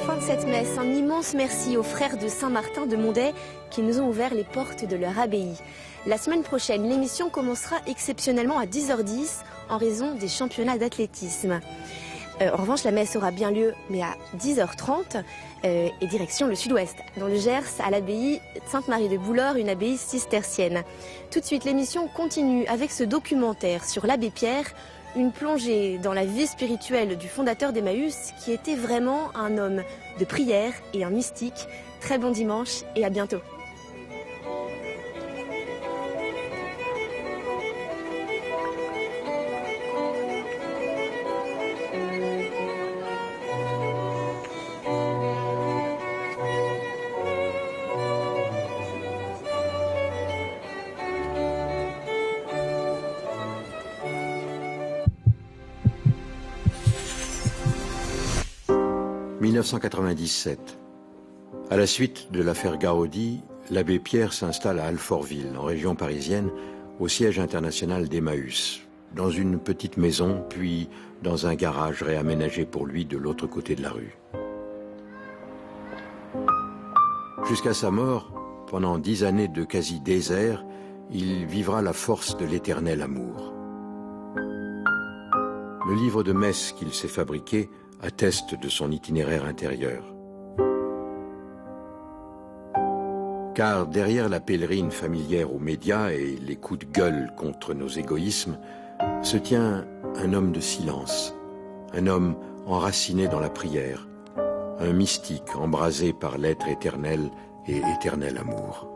fin de cette messe. Un immense merci aux frères de Saint-Martin de Monday qui nous ont ouvert les portes de leur abbaye. La semaine prochaine, l'émission commencera exceptionnellement à 10h10 en raison des championnats d'athlétisme. En revanche, la messe aura bien lieu, mais à 10h30 et direction le sud-ouest, dans le Gers, à l'abbaye Sainte-Marie de Boulor, une abbaye cistercienne. Tout de suite, l'émission continue avec ce documentaire sur l'abbé Pierre, une plongée dans la vie spirituelle du fondateur d'Emmaüs, qui était vraiment un homme de prière et un mystique. Très bon dimanche et à bientôt. « 1997. À la suite de l'affaire Gaudi, l'abbé Pierre s'installe à Alfortville, en région parisienne, au siège international d'Emmaüs, dans une petite maison, puis dans un garage réaménagé pour lui de l'autre côté de la rue. Jusqu'à sa mort, pendant 10 années de quasi-désert, il vivra la force de l'éternel amour. Le livre de messe qu'il s'est fabriqué atteste de son itinéraire intérieur. Car derrière la pèlerine familière aux médias et les coups de gueule contre nos égoïsmes, se tient un homme de silence, un homme enraciné dans la prière, un mystique embrasé par l'être éternel et éternel amour.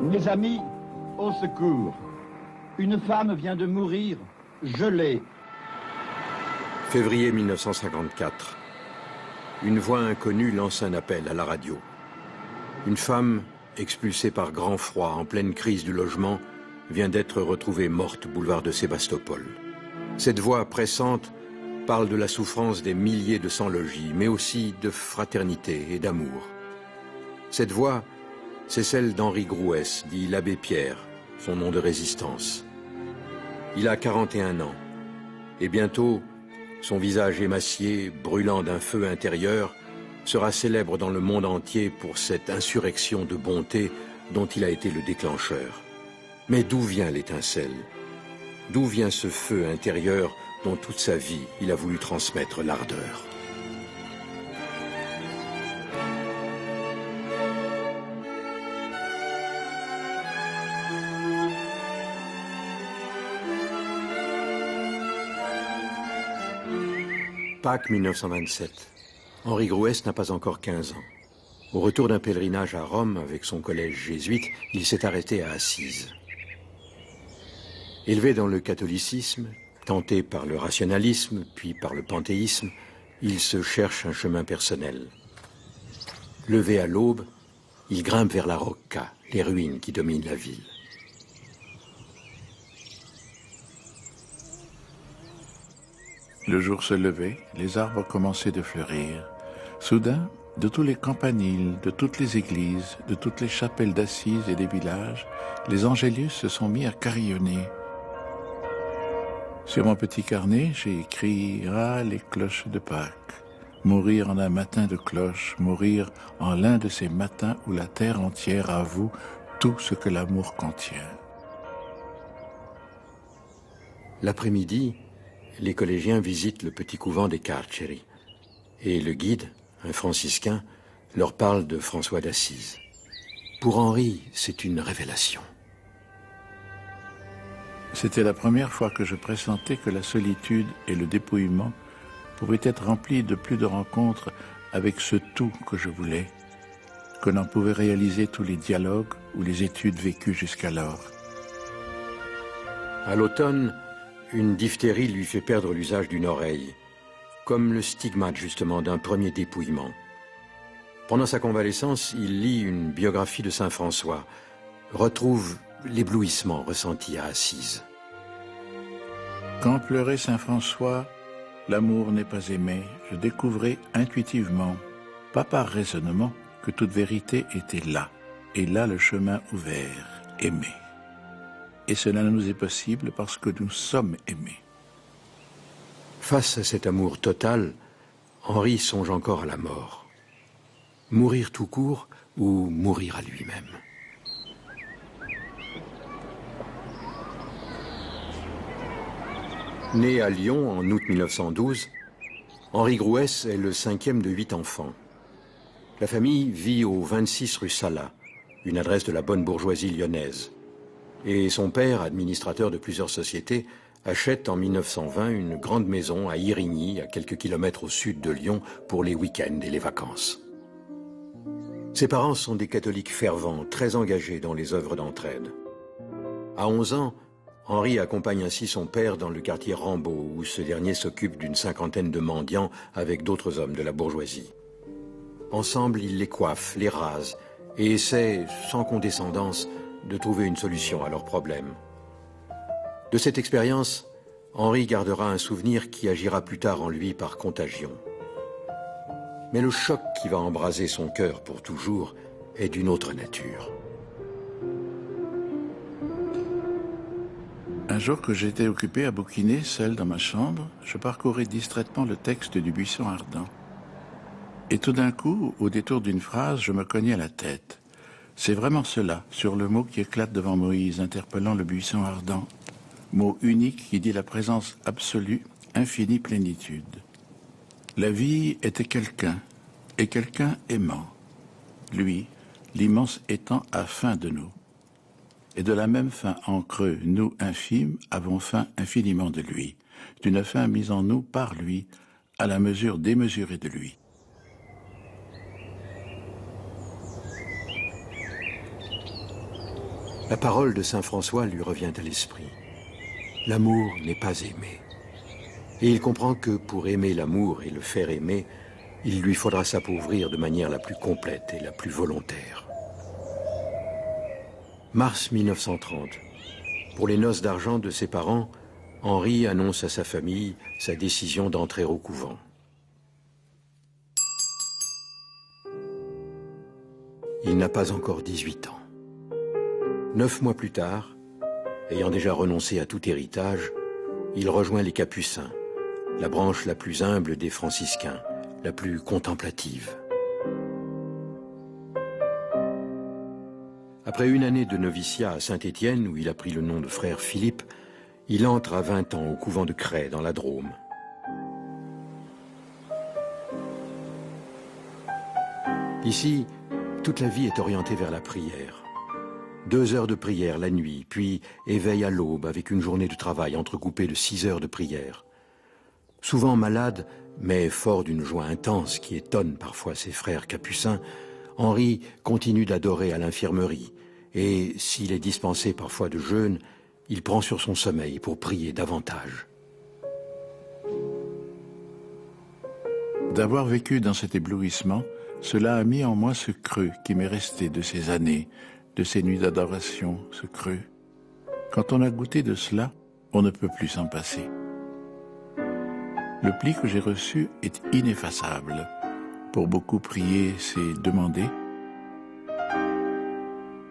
Mes amis, au secours. Une femme vient de mourir, gelée. Février 1954. Une voix inconnue lance un appel à la radio. Une femme, expulsée par grand froid en pleine crise du logement, vient d'être retrouvée morte boulevard de Sébastopol. Cette voix pressante parle de la souffrance des milliers de sans-logis, mais aussi de fraternité et d'amour. Cette voix, c'est celle d'Henri Grouès, dit l'abbé Pierre, son nom de résistance. Il a 41 ans, et bientôt, son visage émacié, brûlant d'un feu intérieur, sera célèbre dans le monde entier pour cette insurrection de bonté dont il a été le déclencheur. Mais d'où vient l'étincelle? D'où vient ce feu intérieur dont toute sa vie il a voulu transmettre l'ardeur? Pâques 1927. Henri Grouès n'a pas encore 15 ans. Au retour d'un pèlerinage à Rome avec son collège jésuite, il s'est arrêté à Assise. Élevé dans le catholicisme, tenté par le rationalisme, puis par le panthéisme, il se cherche un chemin personnel. Levé à l'aube, il grimpe vers la Rocca, les ruines qui dominent la ville. Le jour se levait, les arbres commençaient de fleurir. Soudain, de tous les campaniles, de toutes les églises, de toutes les chapelles d'assises et des villages, les angélus se sont mis à carillonner. Sur mon petit carnet, j'ai écrit « Ah, les cloches de Pâques ». Mourir en un matin de cloche, mourir en l'un de ces matins où la terre entière avoue tout ce que l'amour contient. L'après-midi, les collégiens visitent le petit couvent des Carceri. Et le guide, un franciscain, leur parle de François d'Assise. Pour Henri, c'est une révélation. C'était la première fois que je pressentais que la solitude et le dépouillement pouvaient être remplis de plus de rencontres avec ce tout que je voulais, que n'en pouvaient réaliser tous les dialogues ou les études vécues jusqu'alors. À l'automne, une diphtérie lui fait perdre l'usage d'une oreille, comme le stigmate justement d'un premier dépouillement. Pendant sa convalescence, il lit une biographie de saint François, retrouve l'éblouissement ressenti à Assise. Quand pleurait saint François, l'amour n'est pas aimé, je découvrais intuitivement, pas par raisonnement, que toute vérité était là, et là le chemin ouvert, aimé. Et cela nous est possible parce que nous sommes aimés. Face à cet amour total, Henri songe encore à la mort. Mourir tout court ou mourir à lui-même. Né à Lyon en août 1912, Henri Grouès est le 5e de 8 enfants. La famille vit au 26 rue Salat, une adresse de la bonne bourgeoisie lyonnaise. Et son père, administrateur de plusieurs sociétés, achète en 1920 une grande maison à Irigny, à quelques kilomètres au sud de Lyon, pour les week-ends et les vacances. Ses parents sont des catholiques fervents, très engagés dans les œuvres d'entraide. À 11 ans, Henri accompagne ainsi son père dans le quartier Rambaud, où ce dernier s'occupe d'une 50aine de mendiants avec d'autres hommes de la bourgeoisie. Ensemble, ils les coiffent, les rasent et essaient, sans condescendance, de trouver une solution à leurs problèmes. De cette expérience, Henri gardera un souvenir qui agira plus tard en lui par contagion. Mais le choc qui va embraser son cœur pour toujours est d'une autre nature. Un jour que j'étais occupé à bouquiner, seul dans ma chambre, je parcourais distraitement le texte du Buisson ardent. Et tout d'un coup, au détour d'une phrase, je me cognais la tête. C'est vraiment cela, sur le mot qui éclate devant Moïse, interpellant le buisson ardent. Mot unique qui dit la présence absolue, infinie plénitude. La vie était quelqu'un, et quelqu'un aimant. Lui, l'immense étang a faim de nous. Et de la même faim en creux, nous, infimes, avons faim infiniment de lui, d'une faim mise en nous par lui, à la mesure démesurée de lui. La parole de saint François lui revient à l'esprit. L'amour n'est pas aimé. Et il comprend que pour aimer l'amour et le faire aimer, il lui faudra s'appauvrir de manière la plus complète et la plus volontaire. Mars 1930. Pour les noces d'argent de ses parents, Henri annonce à sa famille sa décision d'entrer au couvent. Il n'a pas encore 18 ans. 9 mois plus tard, ayant déjà renoncé à tout héritage, il rejoint les Capucins, la branche la plus humble des franciscains, la plus contemplative. Après une année de noviciat à Saint-Étienne, où il a pris le nom de frère Philippe, il entre à 20 ans au couvent de Crest, dans la Drôme. Ici, toute la vie est orientée vers la prière. 2 heures de prière la nuit, puis éveil à l'aube avec une journée de travail entrecoupée de 6 heures de prière. Souvent malade, mais fort d'une joie intense qui étonne parfois ses frères capucins, Henri continue d'adorer à l'infirmerie, et s'il est dispensé parfois de jeûne, il prend sur son sommeil pour prier davantage. D'avoir vécu dans cet éblouissement, cela a mis en moi ce creux qui m'est resté de ces années, de ces nuits d'adoration, ce creux. Quand on a goûté de cela, on ne peut plus s'en passer. Le pli que j'ai reçu est ineffaçable. Pour beaucoup, prier, c'est demander.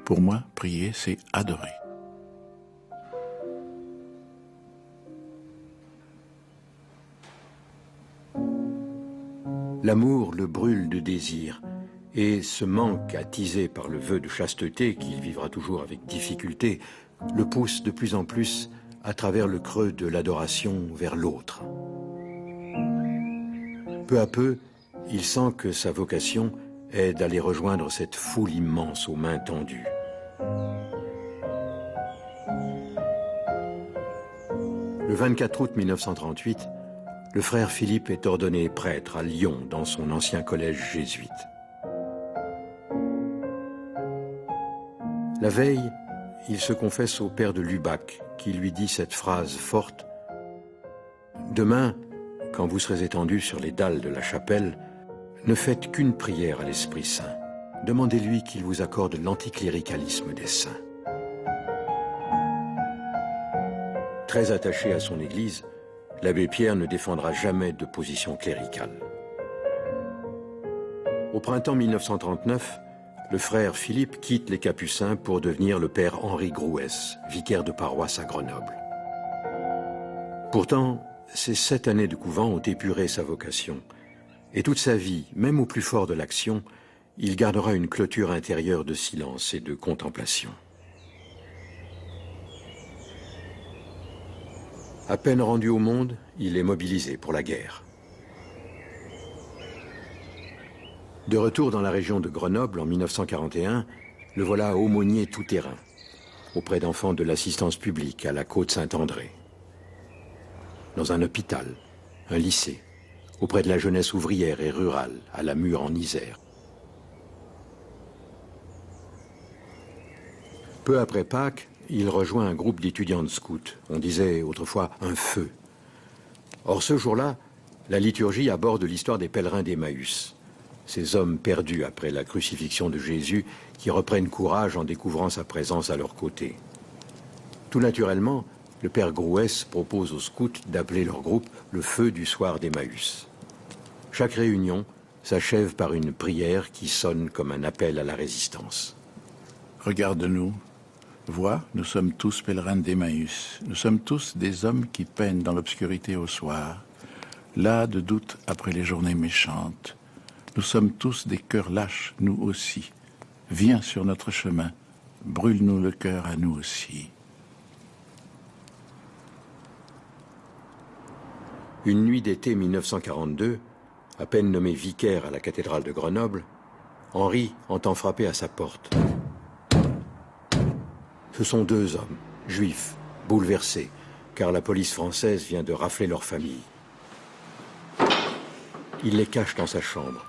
Pour moi, prier, c'est adorer. L'amour le brûle de désir, et ce manque attisé par le vœu de chasteté qu'il vivra toujours avec difficulté le pousse de plus en plus à travers le creux de l'adoration vers l'autre. Peu à peu, il sent que sa vocation est d'aller rejoindre cette foule immense aux mains tendues. Le 24 août 1938, le frère Philippe est ordonné prêtre à Lyon dans son ancien collège jésuite. La veille, il se confesse au père de Lubac, qui lui dit cette phrase forte : « Demain, quand vous serez étendu sur les dalles de la chapelle, ne faites qu'une prière à l'Esprit Saint. Demandez-lui qu'il vous accorde l'anticléricalisme des saints. » Très attaché à son église, l'abbé Pierre ne défendra jamais de position cléricale. Au printemps 1939, le frère Philippe quitte les Capucins pour devenir le père Henri Grouès, vicaire de paroisse à Grenoble. Pourtant, ces 7 années de couvent ont épuré sa vocation. Et toute sa vie, même au plus fort de l'action, il gardera une clôture intérieure de silence et de contemplation. À peine rendu au monde, il est mobilisé pour la guerre. De retour dans la région de Grenoble en 1941, le voilà aumônier tout-terrain, auprès d'enfants de l'assistance publique à la Côte-Saint-André. Dans un hôpital, un lycée, auprès de la jeunesse ouvrière et rurale, à la Mure en Isère. Peu après Pâques, il rejoint un groupe d'étudiants de scouts, on disait autrefois un feu. Or ce jour-là, la liturgie aborde l'histoire des pèlerins d'Emmaüs, ces hommes perdus après la crucifixion de Jésus qui reprennent courage en découvrant sa présence à leur côté. Tout naturellement, le père Grouès propose aux scouts d'appeler leur groupe le feu du soir d'Emmaüs. Chaque réunion s'achève par une prière qui sonne comme un appel à la résistance. Regarde-nous. Vois, nous sommes tous pèlerins d'Emmaüs. Nous sommes tous des hommes qui peinent dans l'obscurité au soir, las de doute après les journées méchantes. Nous sommes tous des cœurs lâches, nous aussi. Viens sur notre chemin, brûle-nous le cœur à nous aussi. Une nuit d'été 1942, à peine nommé vicaire à la cathédrale de Grenoble, Henri entend frapper à sa porte. Ce sont 2 hommes, juifs, bouleversés, car la police française vient de rafler leur famille. Il les cache dans sa chambre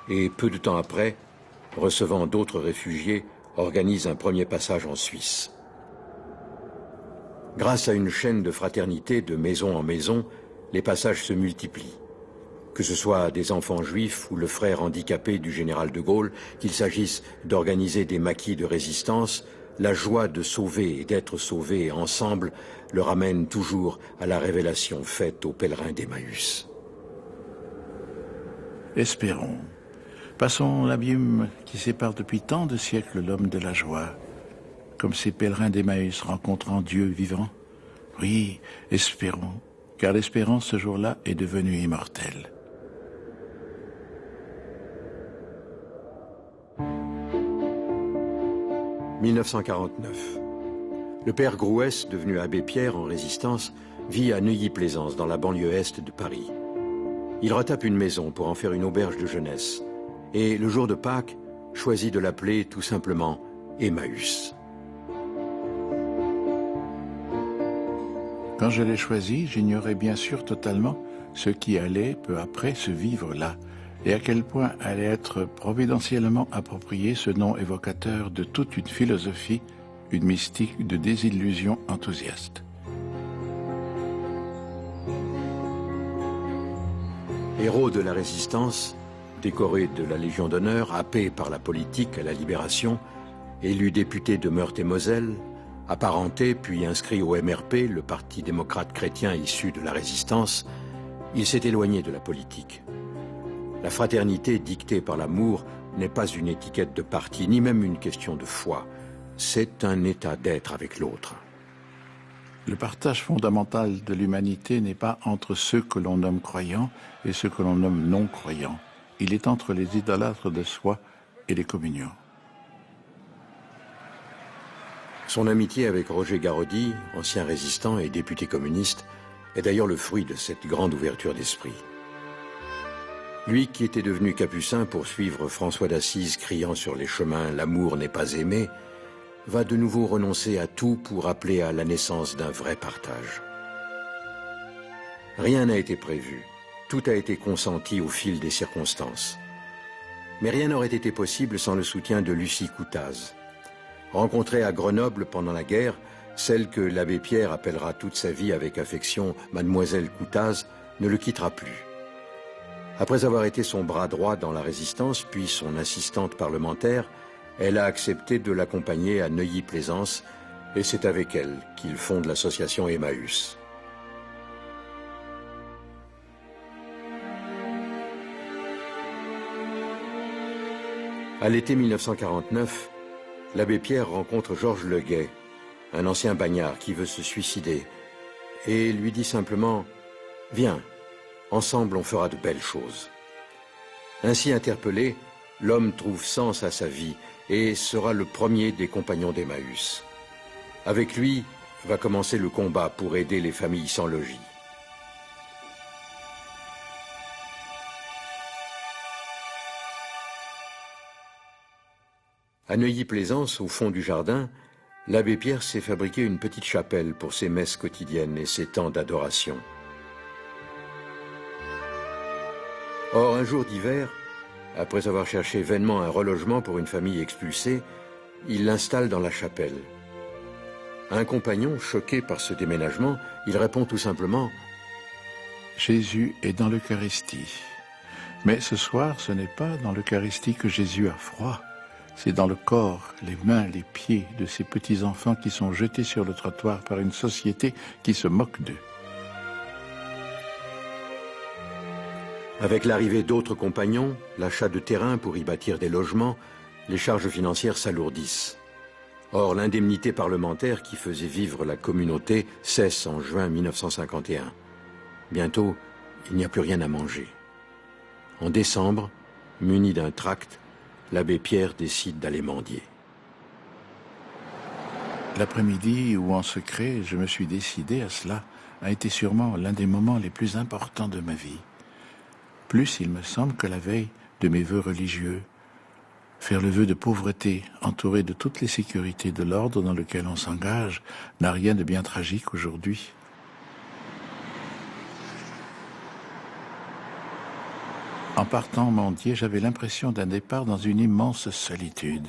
et, peu de temps après, recevant d'autres réfugiés, organise un premier passage en Suisse. Grâce à une chaîne de fraternité de maison en maison, les passages se multiplient. Que ce soit des enfants juifs ou le frère handicapé du général de Gaulle, qu'il s'agisse d'organiser des maquis de résistance, la joie de sauver et d'être sauvé ensemble le ramène toujours à la révélation faite aux pèlerins d'Emmaüs. Espérons. Passons l'abîme qui sépare depuis tant de siècles l'homme de la joie, comme ces pèlerins d'Emmaüs rencontrant Dieu vivant. Oui, espérons, car l'espérance ce jour-là est devenue immortelle. « 1949. Le père Grouès, devenu abbé Pierre en résistance, vit à Neuilly-Plaisance, dans la banlieue est de Paris. Il retape une maison pour en faire une auberge de jeunesse. Et le jour de Pâques, choisit de l'appeler tout simplement Emmaüs. Quand je l'ai choisi, j'ignorais bien sûr totalement ce qui allait, peu après, se vivre là, et à quel point allait être providentiellement approprié ce nom évocateur de toute une philosophie, une mystique de désillusion enthousiaste. Héros de la résistance, décoré de la Légion d'honneur, happé par la politique à la Libération, élu député de Meurthe-et-Moselle, apparenté puis inscrit au MRP, le parti démocrate chrétien issu de la résistance, il s'est éloigné de la politique. La fraternité dictée par l'amour n'est pas une étiquette de parti, ni même une question de foi. C'est un état d'être avec l'autre. Le partage fondamental de l'humanité n'est pas entre ceux que l'on nomme croyants et ceux que l'on nomme non-croyants. Il est entre les idolâtres de soi et les communions. Son amitié avec Roger Garaudy, ancien résistant et député communiste, est d'ailleurs le fruit de cette grande ouverture d'esprit. Lui qui était devenu capucin pour suivre François d'Assise criant sur les chemins « L'amour n'est pas aimé », va de nouveau renoncer à tout pour appeler à la naissance d'un vrai partage. Rien n'a été prévu, tout a été consenti au fil des circonstances. Mais rien n'aurait été possible sans le soutien de Lucie Coutaz. Rencontrée à Grenoble pendant la guerre, celle que l'abbé Pierre appellera toute sa vie avec affection Mademoiselle Coutaz ne le quittera plus. Après avoir été son bras droit dans la résistance, puis son assistante parlementaire, elle a accepté de l'accompagner à Neuilly-Plaisance, Et c'est avec elle qu'il fonde l'association Emmaüs. À l'été 1949, l'abbé Pierre rencontre Georges Leguet, un ancien bagnard qui veut se suicider, et lui dit simplement « Viens, ensemble on fera de belles choses ». Ainsi interpellé, l'homme trouve sens à sa vie et sera le premier des compagnons d'Emmaüs. Avec lui va commencer le combat pour aider les familles sans logis. À Neuilly-Plaisance, au fond du jardin, l'abbé Pierre s'est fabriqué une petite chapelle pour ses messes quotidiennes et ses temps d'adoration. Or, un jour d'hiver, après avoir cherché vainement un relogement pour une famille expulsée, il l'installe dans la chapelle. À un compagnon, choqué par ce déménagement, il répond tout simplement « Jésus est dans l'Eucharistie. Mais ce soir, ce n'est pas dans l'Eucharistie que Jésus a froid. C'est dans le corps, les mains, les pieds de ces petits-enfants qui sont jetés sur le trottoir par une société qui se moque d'eux. » Avec l'arrivée d'autres compagnons, l'achat de terrain pour y bâtir des logements, les charges financières s'alourdissent. Or, l'indemnité parlementaire qui faisait vivre la communauté cesse en juin 1951. Bientôt, il n'y a plus rien à manger. En décembre, muni d'un tract, l'abbé Pierre décide d'aller mendier. L'après-midi où, en secret, je me suis décidé à cela, a été sûrement l'un des moments les plus importants de ma vie. Plus, il me semble, que la veille de mes vœux religieux. Faire le vœu de pauvreté, entouré de toutes les sécurités de l'ordre dans lequel on s'engage, n'a rien de bien tragique aujourd'hui. En partant mendier, j'avais l'impression d'un départ dans une immense solitude.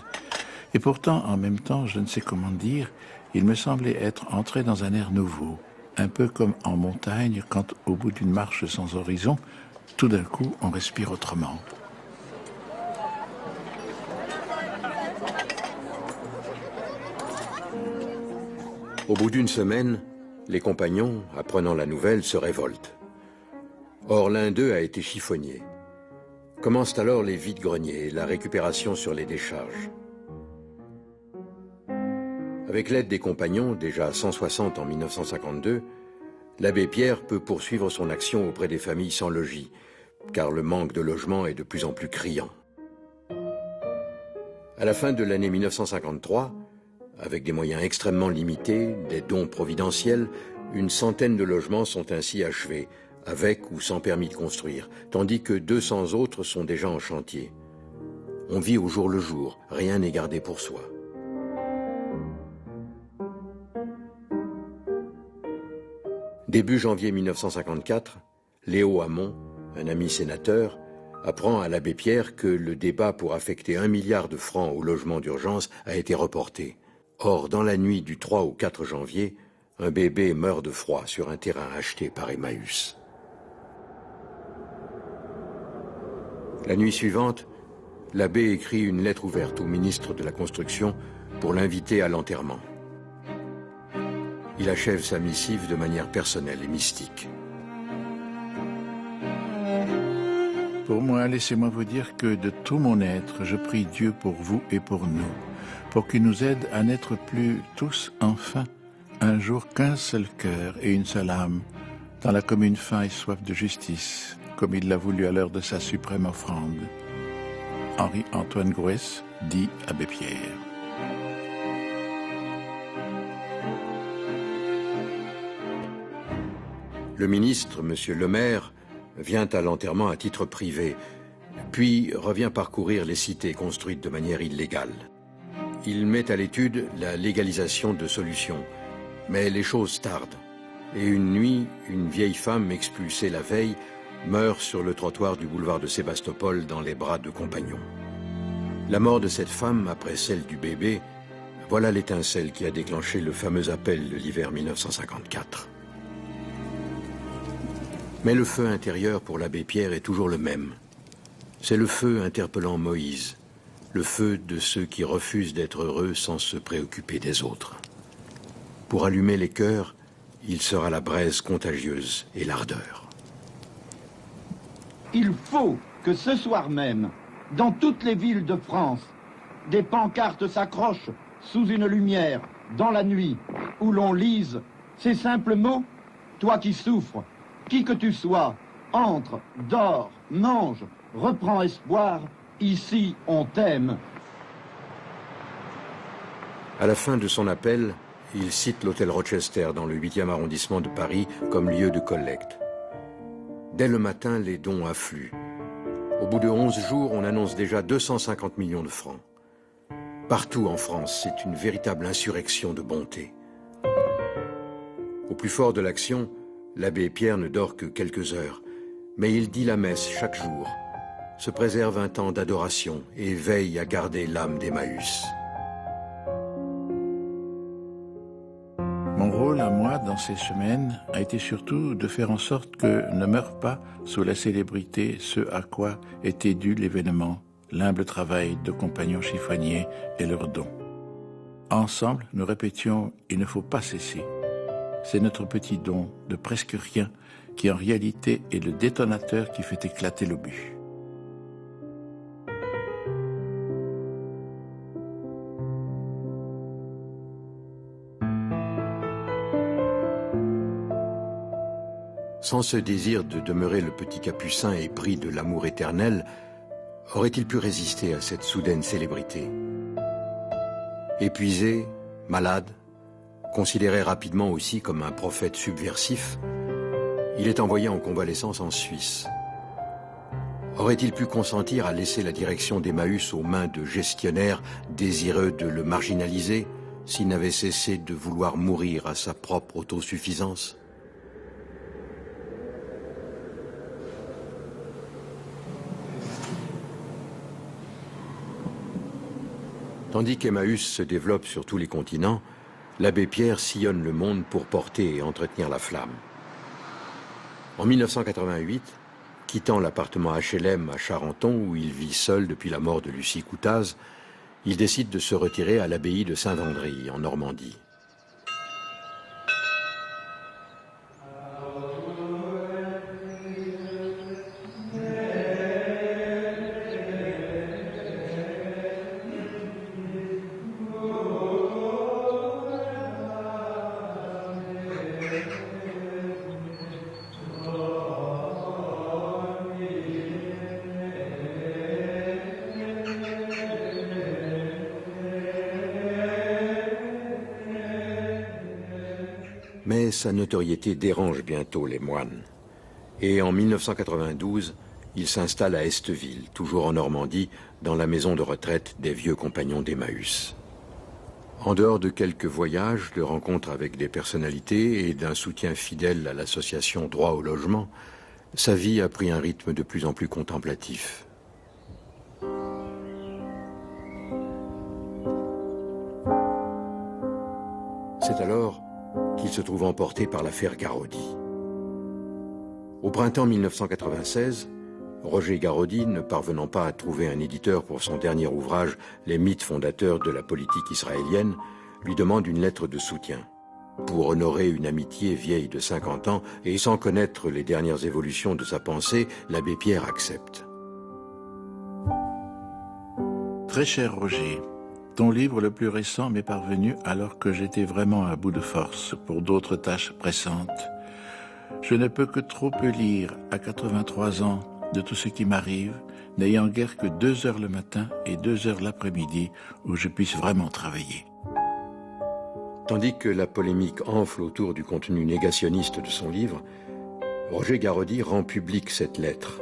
Et pourtant, en même temps, je ne sais comment dire, il me semblait être entré dans un air nouveau, un peu comme en montagne, quand, au bout d'une marche sans horizon, tout d'un coup, on respire autrement. Au bout d'une semaine, les compagnons, apprenant la nouvelle, se révoltent. Or, l'un d'eux a été chiffonnier. Commencent alors les vides-greniers et la récupération sur les décharges. Avec l'aide des compagnons, déjà 160 en 1952, l'abbé Pierre peut poursuivre son action auprès des familles sans logis, car le manque de logement est de plus en plus criant. À la fin de l'année 1953, avec des moyens extrêmement limités, des dons providentiels, une centaine de logements sont ainsi achevés, avec ou sans permis de construire, tandis que 200 autres sont déjà en chantier. On vit au jour le jour, rien n'est gardé pour soi. Début janvier 1954, Léo Hamon, un ami sénateur, apprend à l'abbé Pierre que le débat pour affecter 1 milliard de francs au logement d'urgence a été reporté. Or, dans la nuit du 3 au 4 janvier, un bébé meurt de froid sur un terrain acheté par Emmaüs. La nuit suivante, l'abbé écrit une lettre ouverte au ministre de la Construction pour l'inviter à l'enterrement. Il achève sa missive de manière personnelle et mystique. Pour moi, laissez-moi vous dire que de tout mon être, je prie Dieu pour vous et pour nous, pour qu'il nous aide à n'être plus tous, enfin, un jour qu'un seul cœur et une seule âme, dans la commune faim et soif de justice, comme il l'a voulu à l'heure de sa suprême offrande. Henri-Antoine Grouès, dit Abbé Pierre. Le ministre, M. Le Maire, vient à l'enterrement à titre privé, puis revient parcourir les cités construites de manière illégale. Il met à l'étude la légalisation de solutions, mais les choses tardent. Et une nuit, une vieille femme expulsée la veille meurt sur le trottoir du boulevard de Sébastopol dans les bras de compagnons. La mort de cette femme, après celle du bébé, voilà l'étincelle qui a déclenché le fameux appel de l'hiver 1954. Mais le feu intérieur pour l'abbé Pierre est toujours le même. C'est le feu interpellant Moïse, le feu de ceux qui refusent d'être heureux sans se préoccuper des autres. Pour allumer les cœurs, il sera la braise contagieuse et l'ardeur. Il faut que ce soir même, dans toutes les villes de France, des pancartes s'accrochent sous une lumière, dans la nuit, où l'on lise ces simples mots. Toi qui souffres, qui que tu sois, entre, dors, mange, reprends espoir, ici on t'aime. À la fin de son appel, il cite l'hôtel Rochester dans le 8e arrondissement de Paris comme lieu de collecte. Dès le matin, les dons affluent. Au bout de 11 jours, on annonce déjà 250 millions de francs. Partout en France, c'est une véritable insurrection de bonté. Au plus fort de l'action, l'abbé Pierre ne dort que quelques heures, mais il dit la messe chaque jour, se préserve un temps d'adoration et veille à garder l'âme d'Emmaüs. Mon rôle à moi dans ces semaines a été surtout de faire en sorte que ne meure pas sous la célébrité ce à quoi était dû l'événement, l'humble travail de compagnons chiffonniers et leurs dons. Ensemble, nous répétions « il ne faut pas cesser ». C'est notre petit don de presque rien qui en réalité est le détonateur qui fait éclater l'obus. Sans ce désir de demeurer le petit capucin épris de l'amour éternel, aurait-il pu résister à cette soudaine célébrité? Épuisé, malade, considéré rapidement aussi comme un prophète subversif, il est envoyé en convalescence en Suisse. Aurait-il pu consentir à laisser la direction d'Emmaüs aux mains de gestionnaires désireux de le marginaliser s'il n'avait cessé de vouloir mourir à sa propre autosuffisance? Tandis qu'Emmaüs se développe sur tous les continents, l'abbé Pierre sillonne le monde pour porter et entretenir la flamme. En 1988, quittant l'appartement HLM à Charenton où il vit seul depuis la mort de Lucie Coutaz, il décide de se retirer à l'abbaye de Saint-Vendry en Normandie. Mais sa notoriété dérange bientôt les moines. Et en 1992, il s'installe à Esteville, toujours en Normandie, dans la maison de retraite des vieux compagnons d'Emmaüs. En dehors de quelques voyages, de rencontres avec des personnalités et d'un soutien fidèle à l'association Droit au logement, sa vie a pris un rythme de plus en plus contemplatif. C'est alors qu'il se trouve emporté par l'affaire Garaudy. Au printemps 1996, Roger Garaudy, ne parvenant pas à trouver un éditeur pour son dernier ouvrage « Les mythes fondateurs de la politique israélienne », lui demande une lettre de soutien. Pour honorer une amitié vieille de 50 ans et sans connaître les dernières évolutions de sa pensée, l'abbé Pierre accepte. Très cher Roger, ton livre le plus récent m'est parvenu alors que j'étais vraiment à bout de force pour d'autres tâches pressantes. Je ne peux que trop peu lire à 83 ans de tout ce qui m'arrive, n'ayant guère que 2 heures le matin et 2 heures l'après-midi où je puisse vraiment travailler. Tandis que la polémique enfle autour du contenu négationniste de son livre, Roger Garaudy rend publique cette lettre.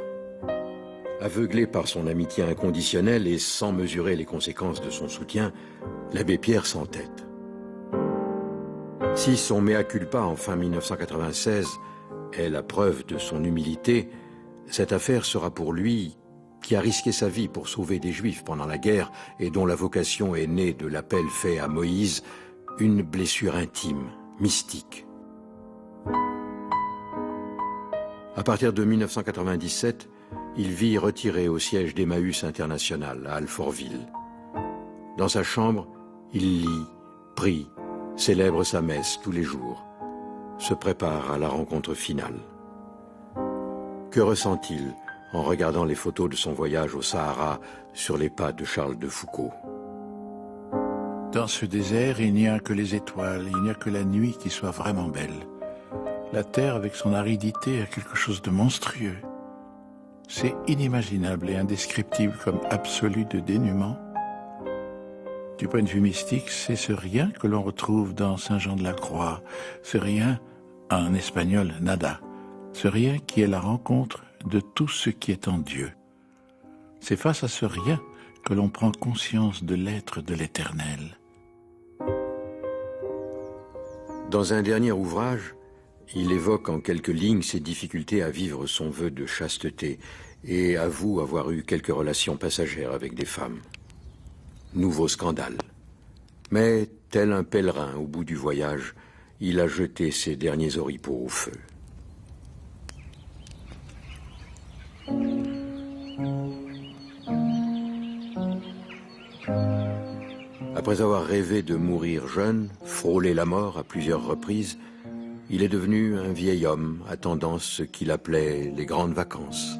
Aveuglé par son amitié inconditionnelle et sans mesurer les conséquences de son soutien, l'abbé Pierre s'entête. Si son mea culpa en fin 1996 est la preuve de son humilité, cette affaire sera pour lui, qui a risqué sa vie pour sauver des Juifs pendant la guerre et dont la vocation est née de l'appel fait à Moïse, une blessure intime, mystique. À partir de 1997, il vit retiré au siège d'Emmaüs International à Alfortville. Dans sa chambre, il lit, prie, célèbre sa messe tous les jours, se prépare à la rencontre finale. Que ressent-il en regardant les photos de son voyage au Sahara sur les pas de Charles de Foucault? Dans ce désert, il n'y a que les étoiles, il n'y a que la nuit qui soit vraiment belle. La terre, avec son aridité, a quelque chose de monstrueux. C'est inimaginable et indescriptible comme absolu de dénuement. Du point de vue mystique, c'est ce rien que l'on retrouve dans Saint-Jean-de-la-Croix, ce rien, en espagnol, nada, ce rien qui est la rencontre de tout ce qui est en Dieu. C'est face à ce rien que l'on prend conscience de l'être de l'éternel. Dans un dernier ouvrage, il évoque en quelques lignes ses difficultés à vivre son vœu de chasteté et avoue avoir eu quelques relations passagères avec des femmes. Nouveau scandale. Mais, tel un pèlerin au bout du voyage, il a jeté ses derniers oripeaux au feu. Après avoir rêvé de mourir jeune, frôlé la mort à plusieurs reprises, il est devenu un vieil homme attendant ce qu'il appelait les grandes vacances.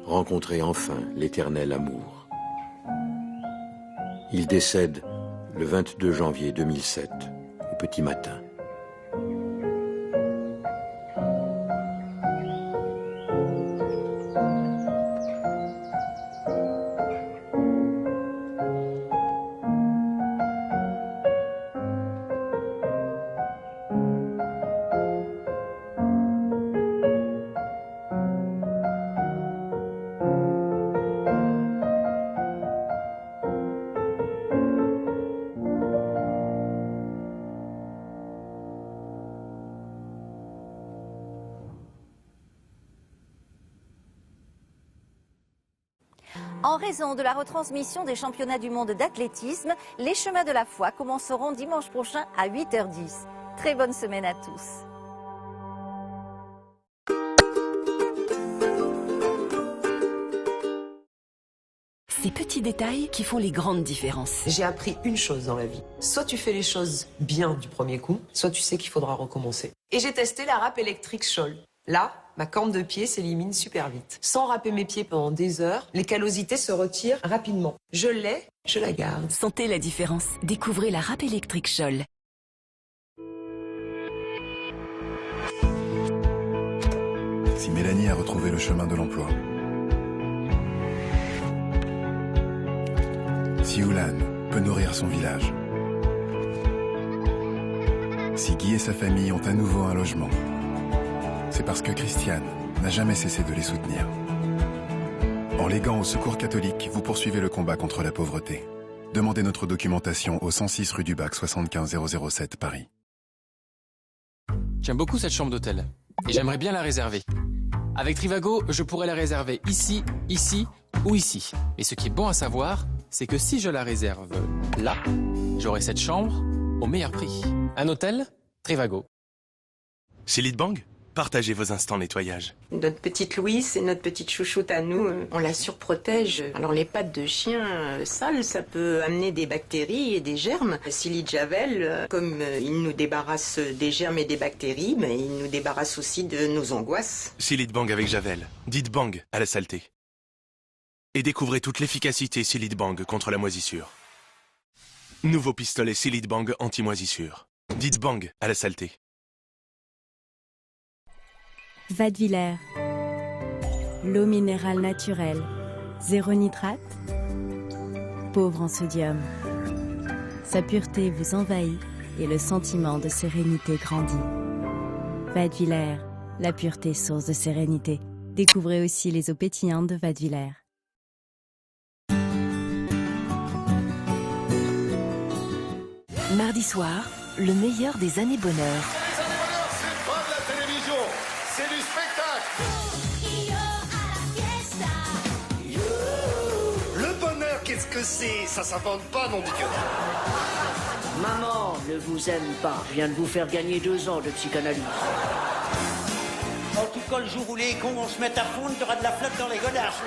Rencontrer enfin l'éternel amour. Il décède le 22 janvier 2007, au petit matin. En raison de la retransmission des championnats du monde d'athlétisme, les chemins de la foi commenceront dimanche prochain à 8h10. Très bonne semaine à tous. Ces petits détails qui font les grandes différences. J'ai appris une chose dans la vie. Soit tu fais les choses bien du premier coup, soit tu sais qu'il faudra recommencer. Et j'ai testé la râpe électrique Scholl. Là, ma corne de pied s'élimine super vite. Sans râper mes pieds pendant des heures, les callosités se retirent rapidement. Je l'ai, je la garde. Sentez la différence. Découvrez la râpe électrique Scholl. Si Mélanie a retrouvé le chemin de l'emploi, si Ulan peut nourrir son village, si Guy et sa famille ont à nouveau un logement, c'est parce que Christiane n'a jamais cessé de les soutenir. En léguant au Secours catholique, vous poursuivez le combat contre la pauvreté. Demandez notre documentation au 106 rue du Bac 75 007 Paris. J'aime beaucoup cette chambre d'hôtel et j'aimerais bien la réserver. Avec Trivago, je pourrais la réserver ici, ici ou ici. Mais ce qui est bon à savoir, c'est que si je la réserve là, j'aurai cette chambre au meilleur prix. Un hôtel, Trivago. Chez Leadbang, partagez vos instants nettoyage. Notre petite Louise, c'est notre petite chouchoute à nous. On la surprotège. Alors les pattes de chien sales, ça peut amener des bactéries et des germes. Silly Javel, comme il nous débarrasse des germes et des bactéries, mais il nous débarrasse aussi de nos angoisses. Silly Bang avec Javel. Dites bang à la saleté. Et découvrez toute l'efficacité Silly Bang contre la moisissure. Nouveau pistolet Silly Bang anti-moisissure. Dites bang à la saleté. Vadevillers. L'eau minérale naturelle, zéro nitrate, pauvre en sodium. Sa pureté vous envahit et le sentiment de sérénité grandit. Vadevillers, la pureté source de sérénité. Découvrez aussi les eaux pétillantes de Vadevillers. Mardi soir, le meilleur des années bonheur. C'est du spectacle. Le bonheur, qu'est-ce que c'est? Ça s'invente pas, nom de Dieu. Maman ne vous aime pas. Je viens de vous faire gagner 2 ans de psychanalyse. En tout cas, le jour où les cons vont se mettre à fondre, tu auras de la flotte dans les godasses.